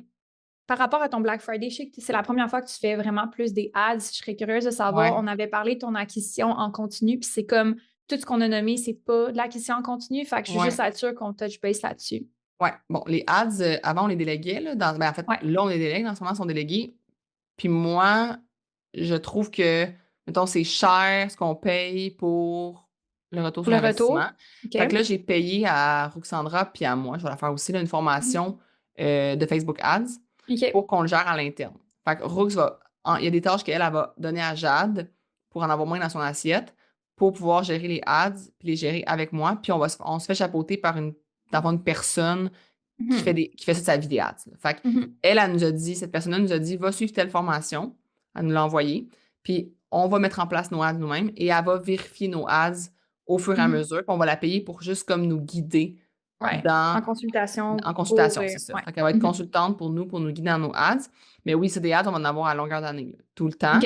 par rapport à ton Black Friday, je sais que c'est la première fois que tu fais vraiment plus des ads. Je serais curieuse de savoir, on avait parlé de ton acquisition en continu, puis c'est comme tout ce qu'on a nommé, c'est pas de l'acquisition en continu, fait que je suis juste être sûre qu'on touch base là-dessus. Oui. Bon, les ads, avant, on les déléguait, là, en fait, là, on les délègue, en ce moment, ils sont délégués. Puis moi, je trouve que, mettons, c'est cher ce qu'on paye pour le retour sur l'investissement. Fait que là, j'ai payé à Ruxandra puis à moi, je vais la faire aussi, là, une formation de Facebook Ads pour qu'on le gère à l'interne. Fait que Rux il y a des tâches qu'elle va donner à Jade pour en avoir moins dans son assiette pour pouvoir gérer les ads puis les gérer avec moi. Puis on se fait chapeauter par d'avoir une personne qui fait ça de sa vie des ads. Fait que elle nous a dit, cette personne-là nous a dit, va suivre telle formation, elle nous l'a envoyé, puis on va mettre en place nos ads nous-mêmes et elle va vérifier nos ads au fur et à mesure, puis on va la payer pour juste comme nous guider en consultation. En consultation, c'est ça. Fait qu'elle va être consultante pour nous guider dans nos ads. Mais oui, c'est des ads, on va en avoir à longueur d'année, là, tout le temps.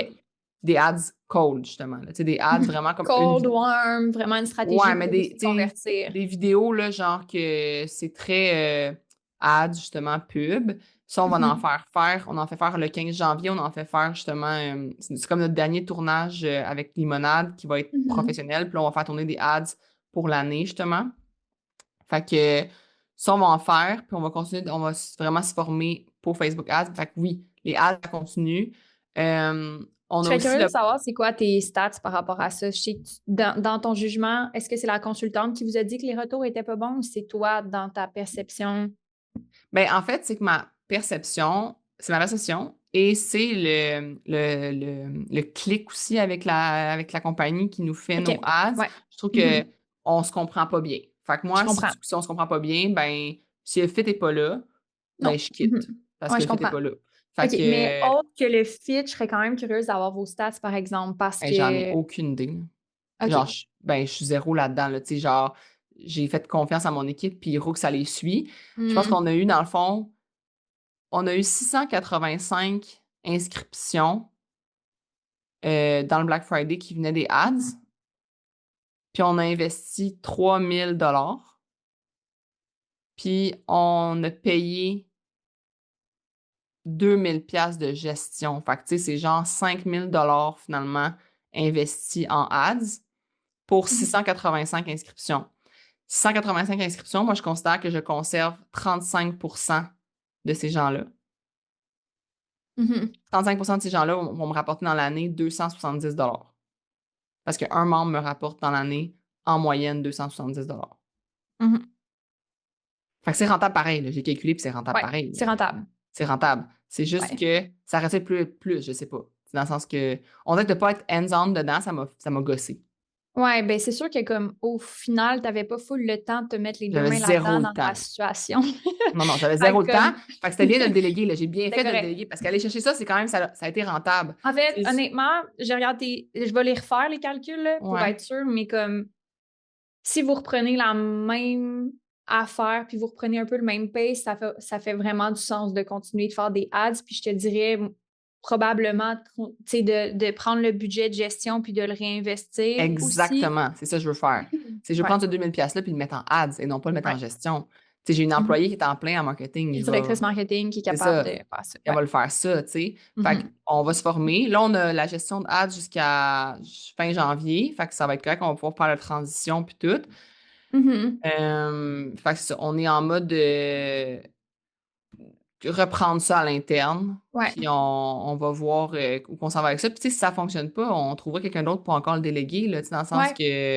Des ads cold, justement. Là. Des ads vraiment comme cold, warm, vraiment une stratégie pour convertir. Des vidéos, là, genre que c'est très ads, justement, pub. Ça, on va en faire. On en fait faire le 15 janvier. On en fait faire, justement, c'est comme notre dernier tournage avec Limonade qui va être professionnel. Puis là, on va faire tourner des ads pour l'année, justement. Fait que ça, on va en faire. Puis on va continuer, on va vraiment se former pour Facebook Ads. Fait que oui, les ads, ça continue. Je serais curieuse de savoir c'est quoi tes stats par rapport à ça. Je sais que dans ton jugement, est-ce que c'est la consultante qui vous a dit que les retours étaient pas bons ou c'est toi dans ta perception? Ben, en fait, c'est que ma perception et c'est le clic aussi avec la compagnie qui nous fait nos ads. Je trouve qu'on se comprend pas bien. Fait que moi, si on se comprend pas bien, ben, si le fit n'est pas là, ben, je quitte. Parce que le fit n'est pas là. Mais autre que le fit, je serais quand même curieuse d'avoir vos stats, par exemple, parce que... J'en ai aucune idée. Genre, je suis zéro là-dedans. Là, genre, j'ai fait confiance à mon équipe, puis Roux, ça les suit. Je pense qu'on a eu, dans le fond, on a eu 685 inscriptions dans le Black Friday qui venaient des ads. Puis on a investi 3000 $. Puis on a payé 2000 $ de gestion. Fait que, tu sais, c'est genre 5000 $ finalement investis en ads pour 685 inscriptions. 685 inscriptions, moi, je considère que je conserve 35% de ces gens-là. 35% de ces gens-là vont me rapporter dans l'année 270 $. Parce qu'un membre me rapporte dans l'année, en moyenne, 270 $. Fait que c'est rentable pareil. J'ai calculé, puis c'est rentable pareil. C'est rentable. C'est rentable. C'est juste que ça reste plus, je sais pas. Dans le sens que, on dirait que de pas être hands-on dedans, ça m'a gossé. Ouais, ben c'est sûr que comme au final, t'avais pas full le temps de te mettre les deux J'avais mains zéro là-dedans le dans ta temps. situation. Non, j'avais Fait zéro que le temps. comme, Fait que c'était bien de le déléguer, là. J'ai bien c'est fait de le correct. déléguer parce qu'aller chercher ça, c'est quand même, ça a été rentable. En fait, Tu sais, honnêtement, je vais les refaire, les calculs, là, pour ouais, être sûr, mais comme si vous reprenez la même affaire, puis vous reprenez un peu le même pace, ça fait vraiment du sens de continuer de faire des ads. Puis je te dirais probablement tu sais, de prendre le budget de gestion puis de le réinvestir aussi. exactement. C'est ça que je veux faire. Je veux Ouais. prendre ce 2000$ là puis le mettre en ads et non pas le mettre en Ouais. gestion. Tu sais, j'ai une Mhm. employée qui est en plein en marketing. Une directrice marketing qui est C'est capable de ça. faire ça. Elle Ouais. va le faire ça, tu sais. Fait Mhm. qu'on va se former. Là, on a la gestion de ads jusqu'à fin janvier. Fait que ça va être correct. On va pouvoir faire la transition puis tout. Mhm. Fait que c'est ça, on est en mode de reprendre ça à l'interne. Ouais. Puis on va voir où on s'en va avec ça. Puis tu sais, si ça fonctionne pas, on trouvera quelqu'un d'autre pour encore le déléguer, là, tu sais, dans le sens Ouais.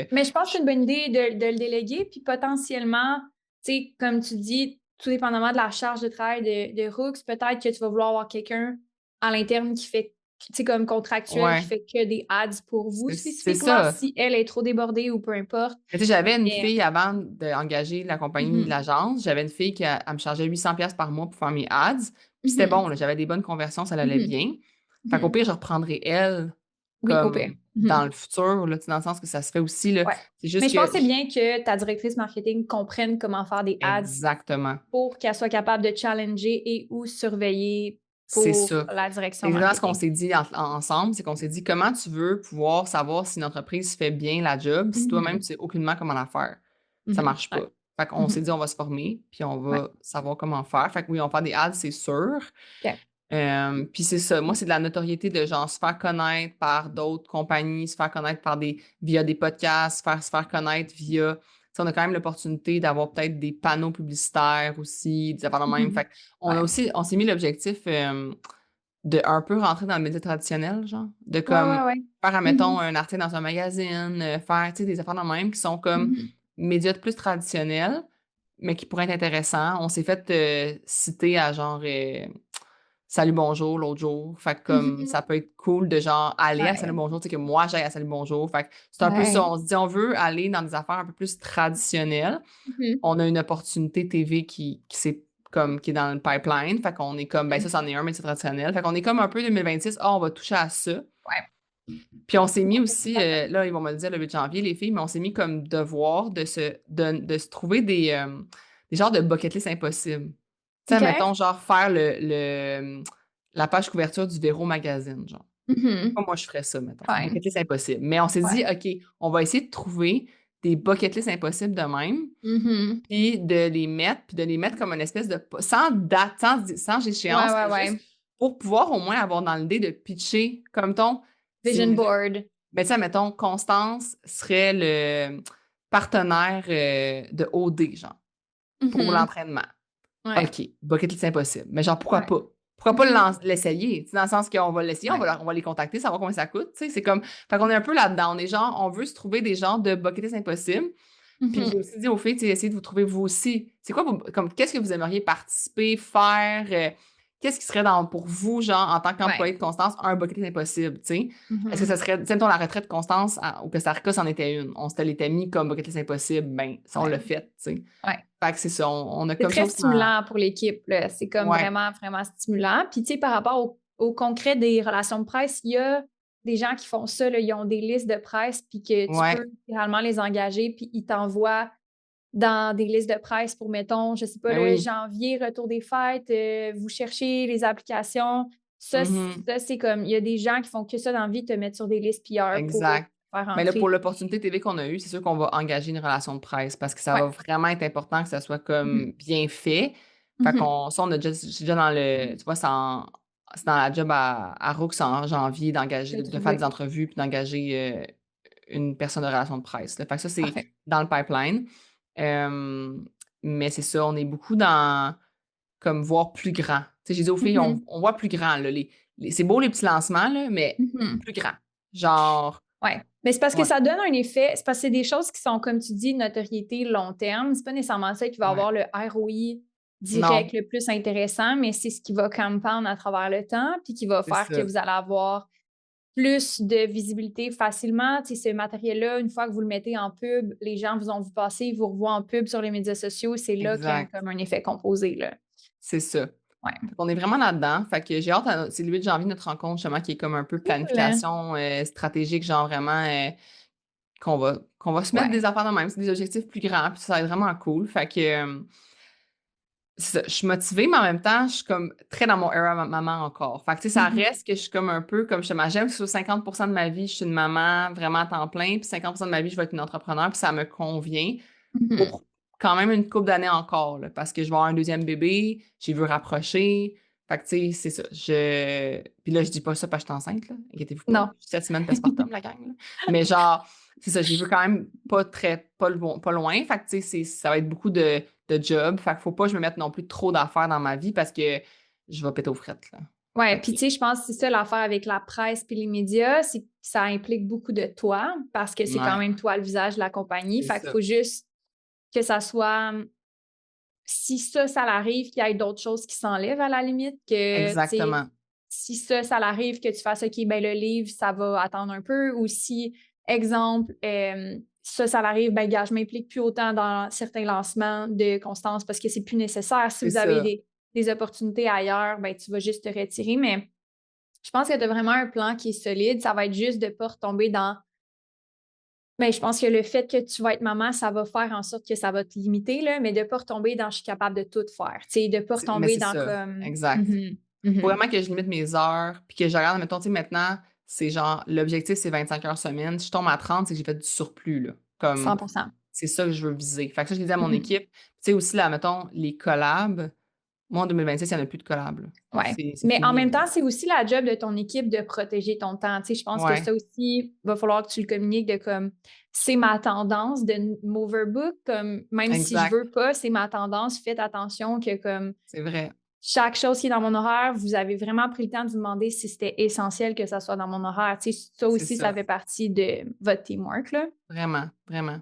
que... Mais je pense que c'est une bonne idée de le déléguer, puis potentiellement, tu sais, comme tu dis, tout dépendamment de la charge de travail de Rooks, peut-être que tu vas vouloir avoir quelqu'un à l'interne qui fait, tu sais, comme contractuel, qui Ouais, fait que des ads pour vous c'est spécifiquement, ça. si elle est trop débordée ou peu importe. Mais tu sais, j'avais une Mais, fille avant d'engager la compagnie de mhm, l'agence. J'avais une fille qui elle me chargeait 800$ par mois pour faire mes ads. Puis c'était mhm, bon, là, j'avais des bonnes conversions, ça allait mhm, bien. Fait qu'au mhm. pire, je reprendrai elle Oui, au pire. comme dans Mhm. le futur, là, tu sais, dans le sens que ça se fait aussi, là. Ouais. C'est Mais juste je pense que... que c'est bien que ta directrice marketing comprenne comment faire des ads Exactement. pour qu'elle soit capable de challenger et ou surveiller C'est pour ça. la C'est direction exactement ce qu'on marketing. s'est dit ensemble, c'est qu'on s'est dit comment tu veux pouvoir savoir si une entreprise fait bien la job si toi-même tu Mhm. sais aucunement comment la faire. Ça Mhm. marche Ouais. pas. Fait qu'on s'est Mhm. dit on va se former, puis on Ouais. va savoir comment faire. Fait que oui, on va faire des ads, c'est sûr. OK. Puis c'est ça. Moi, c'est de la notoriété de genre se faire connaître par d'autres compagnies, se faire connaître via des podcasts, se faire connaître via. Tu sais, on a quand même l'opportunité d'avoir peut-être des panneaux publicitaires aussi, des affaires de même. Mhm. Fait on a Ouais. aussi, on s'est mis l'objectif de un peu rentrer dans le média traditionnel, genre. De Ouais, comme ouais, ouais. faire, admettons, Mhm. un article dans un magazine, faire, tu sais, des affaires de même qui sont comme Mhm. médias plus traditionnels, mais qui pourraient être intéressants. On s'est fait citer à genre Salut Bonjour l'autre jour. Fait que comme Mhm. ça peut être cool de genre aller à Salut Ouais. Bonjour, tu sais, que moi j'aille à Salut Bonjour. Fait que c'est un peu ça. Ouais. On se dit, on veut aller dans des affaires un peu plus traditionnelles. Mhm. On a une opportunité TV qui est dans le pipeline. Fait qu'on est comme, ben ça, c'en est un, mais c'est traditionnel. Fait qu'on est comme un peu 2026, on va toucher à ça. Ouais. Puis on s'est mis aussi, là, ils vont me le dire le 8 janvier, les filles, mais on s'est mis comme devoir de se trouver des genres de bucket list impossibles. Tu sais, OK. mettons, genre faire la page couverture du Véro magazine, genre. Mhm. Moi, je ferais ça, mettons. Fine. Bucket list impossible. Mais on s'est dit, Ouais. OK, on va essayer de trouver des bucket list impossibles de même Mhm. puis de les mettre comme une espèce de... Sans date, sans Ouais, échéance, ouais, mais juste ouais. pour pouvoir au moins avoir dans l'idée de pitcher comme ton... Vision board. Ben, tu sais, mettons, Constance serait le partenaire de OD, genre, pour Mhm. l'entraînement. Ouais. OK, bucket list, c'est impossible. Mais genre, pourquoi Ouais. pas? Pourquoi pas Mhm. l'essayer? Tu sais, dans le sens qu'on va l'essayer, Ouais. on va les contacter, savoir combien ça coûte. Tu sais, c'est comme... Fait qu'on est un peu là-dedans. On est genre, on veut se trouver des genres de bucket list impossibles. Puis j'ai Mhm. aussi dit aux filles, tu sais, essayez de vous trouver vous aussi. C'est quoi, comme, qu'est-ce que vous aimeriez participer, faire? Qu'est-ce qui serait pour vous, genre, en tant Ouais. qu'employé de Constance, un bucket list impossible, tu sais? Est-ce que Mhm. ça serait, tu sais, mettons, la retraite de Constance ou que Sarka c'en était une? On s'était l'était mis comme bucket list impossible, ben, ça, on Ouais. l'a fait, tu sais. Ouais. Fait que c'est ça, on a C'est comme ça très aussi dans... stimulant pour l'équipe, là. C'est comme Ouais, vraiment, vraiment stimulant. Puis, tu sais, par rapport au concret des relations de presse, il y a des gens qui font ça, là. Ils ont des listes de presse, puis que tu ouais. peux littéralement les engager, puis ils t'envoient dans des listes de presse pour, mettons, je sais pas, Ben le oui. janvier, retour des fêtes, vous cherchez les applications. Mhm. Ça c'est comme, il y a des gens qui font que ça dans la vie, te mettre sur des listes PR pour Exact. faire Mais là, pour entrer. l'opportunité TV qu'on a eue, c'est sûr qu'on va engager une relation de presse parce que ça Ouais. va vraiment être important que ça soit comme Mhm. bien fait. Fait Mhm. qu'on, ça, c'est déjà dans le, tu vois, c'est dans la job à Roux en janvier d'engager, De de faire des trouver. entrevues puis d'engager une personne de relation de presse, là. Fait que ça, c'est Parfait. dans le pipeline. Euh, mais c'est ça, on est beaucoup dans comme voir plus grand. Tu sais, j'ai dit aux filles, Mhm. on voit plus grand, là. C'est beau les petits lancements, là, mais Mhm. plus grand. Genre, Ouais. Mais c'est parce que ouais, ça donne un effet, c'est parce que c'est des choses qui sont, comme tu dis, notoriété long terme. C'est pas nécessairement ça qui va ouais. avoir le ROI Non, direct le plus intéressant, mais c'est ce qui va compound à travers le temps, puis qui va c'est faire que ça. vous allez avoir plus de visibilité facilement. Tu sais, ce matériel-là, une fois que vous le mettez en pub, les gens vous ont vu passer, ils vous revoient en pub sur les médias sociaux. C'est là qu'il y a Exact. comme un effet composé, là. C'est ça. Ouais. On est vraiment là-dedans. Fait que j'ai hâte, c'est le 8 janvier, notre rencontre, justement, qui est comme un peu planification stratégique, genre vraiment qu'on va se mettre Ouais. des affaires de même, c'est des objectifs plus grands, puis ça va être vraiment cool. Fait que c'est ça, je suis motivée, mais en même temps, je suis comme très dans mon era maman encore. Fait que tu sais, ça reste que je suis comme un peu comme justement, j'aime que sur 50% de ma vie, je suis une maman vraiment à temps plein, puis 50% de ma vie, je vais être une entrepreneur, puis ça me convient pour quand même une couple d'années encore, là, parce que je vais avoir un deuxième bébé, j'ai vu rapprocher. Fait que, tu sais, c'est ça. Puis là, je dis pas ça parce que je suis enceinte, là. Inquiétez-vous pas. Non. 7 semaines postpartum, la gang, là. Mais genre, c'est ça, j'ai vu quand même pas loin. Fait que, tu sais, ça va être beaucoup de job. Fait qu'il faut pas que je me mette non plus trop d'affaires dans ma vie parce que je vais péter aux frettes, là. Ouais, Fait puis que- tu sais, je pense que c'est ça l'affaire avec la presse puis les médias, c'est que ça implique beaucoup de toi parce que c'est quand Ouais, même toi le visage de la compagnie. c'est Fait qu'il ça. faut juste que ça soit, si ça l'arrive, qu'il y ait d'autres choses qui s'enlèvent à la limite, que, tu sais, Exactement. si ça l'arrive, que tu fasses, OK, ben le livre, ça va attendre un peu, ou si, exemple, ça l'arrive, ben gars, je m'implique plus autant dans certains lancements de Constance parce que c'est plus nécessaire. Si C'est vous avez ça. des opportunités ailleurs, ben tu vas juste te retirer, mais je pense que tu as vraiment un plan qui est solide. Ça va être juste de ne pas retomber dans. Mais je pense que le fait que tu vas être maman, ça va faire en sorte que ça va te limiter, là, mais de ne pas retomber dans je suis capable de tout faire. Tu sais, de ne pas Mais retomber c'est dans ça. comme. Exact. Faut vraiment que je limite mes heures, puis que je regarde, mettons, tu sais, maintenant, c'est genre, l'objectif, c'est 25 heures semaine. Si je tombe à 30, c'est que j'ai fait du surplus, là. Comme, 100%. c'est ça que je veux viser. Fait que ça, je l'ai dit à mon Mhm. équipe. Tu sais, aussi, là, mettons, les collabs. Moi, en 2026, il n'y en a plus de collabs, là. Ouais. C'est Mais en fini, même là. temps, c'est aussi la job de ton équipe de protéger ton temps. Tu sais, je pense que Ouais, ça aussi, va falloir que tu le communiques de comme c'est ma tendance de m'overbook, comme même si je exact. veux pas, c'est ma tendance, faites attention que comme C'est vrai. chaque chose qui est dans mon horaire, vous avez vraiment pris le temps de vous demander si c'était essentiel que ça soit dans mon horaire. Tu sais, ça C'est aussi, ça ça. fait partie de votre teamwork, là. Vraiment, vraiment.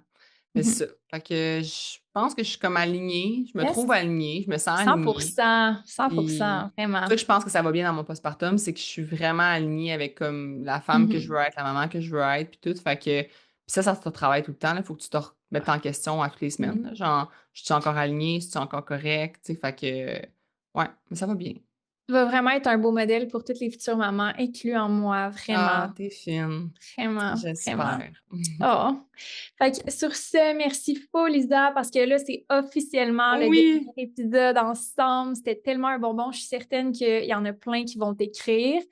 Mais Mhm. c'est ça. Fait que je pense que je suis comme alignée. Je me Yes. trouve alignée. Je me sens alignée. 100%, Puis, 100%, c'est pour vraiment. ça que je pense que ça va bien dans mon postpartum, c'est que je suis vraiment alignée avec comme la femme que je Mhm. veux être, la maman que je veux être, puis tout. Fait que puis ça se travaille tout le temps. Il faut que tu te remettes en question à toutes les semaines, là. Mhm. Genre, je suis encore alignée, je suis encore correcte, tu sais. Fait que, ouais, mais ça va bien. Tu vas vraiment être un beau modèle pour toutes les futures mamans, incluant moi, vraiment, Ah, t'es fine. vraiment, vraiment. J'espère. Oh. Fait que sur ce, merci full, Lisa, parce que là, c'est officiellement le dernier Oui! épisode ensemble. C'était tellement un bonbon. Je suis certaine qu'il y en a plein qui vont t'écrire.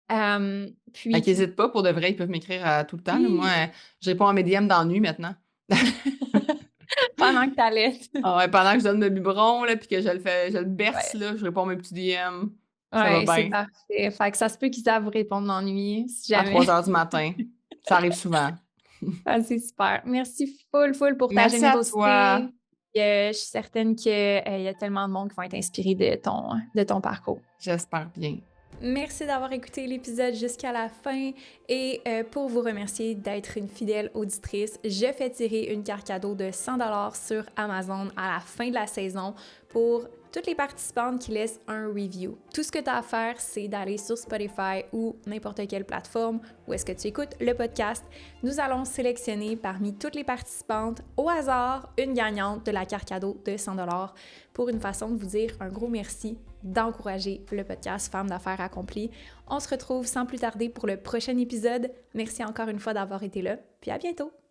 Fait Puis, qu'hésite pas, pour de vrai, ils peuvent m'écrire tout le temps, là. Moi, oui, je réponds à mes DM dans la nuit maintenant. pendant que t'allaites. Ah ouais, pendant que je donne le biberon, là, puis que je le berce, Ouais, là, je réponds à mes petits DM. Ça va ouais, c'est bien. parfait. Fait que ça se peut qu'ils savent vous répondre dans la nuit, si À 3 jamais. heures du matin. Ça arrive souvent. Ah, c'est super. Merci full pour ta Merci à toi. générosité. Je suis certaine qu'il y a tellement de monde qui vont être inspirés de ton parcours. J'espère bien. Merci d'avoir écouté l'épisode jusqu'à la fin et pour vous remercier d'être une fidèle auditrice, je fais tirer une carte cadeau de 100$ sur Amazon à la fin de la saison pour toutes les participantes qui laissent un review. Tout ce que tu as à faire, c'est d'aller sur Spotify ou n'importe quelle plateforme où est-ce que tu écoutes le podcast. Nous allons sélectionner parmi toutes les participantes au hasard une gagnante de la carte cadeau de 100$ pour une façon de vous dire un gros merci d'encourager le podcast Femmes d'affaires accomplies. On se retrouve sans plus tarder pour le prochain épisode. Merci encore une fois d'avoir été là, puis à bientôt!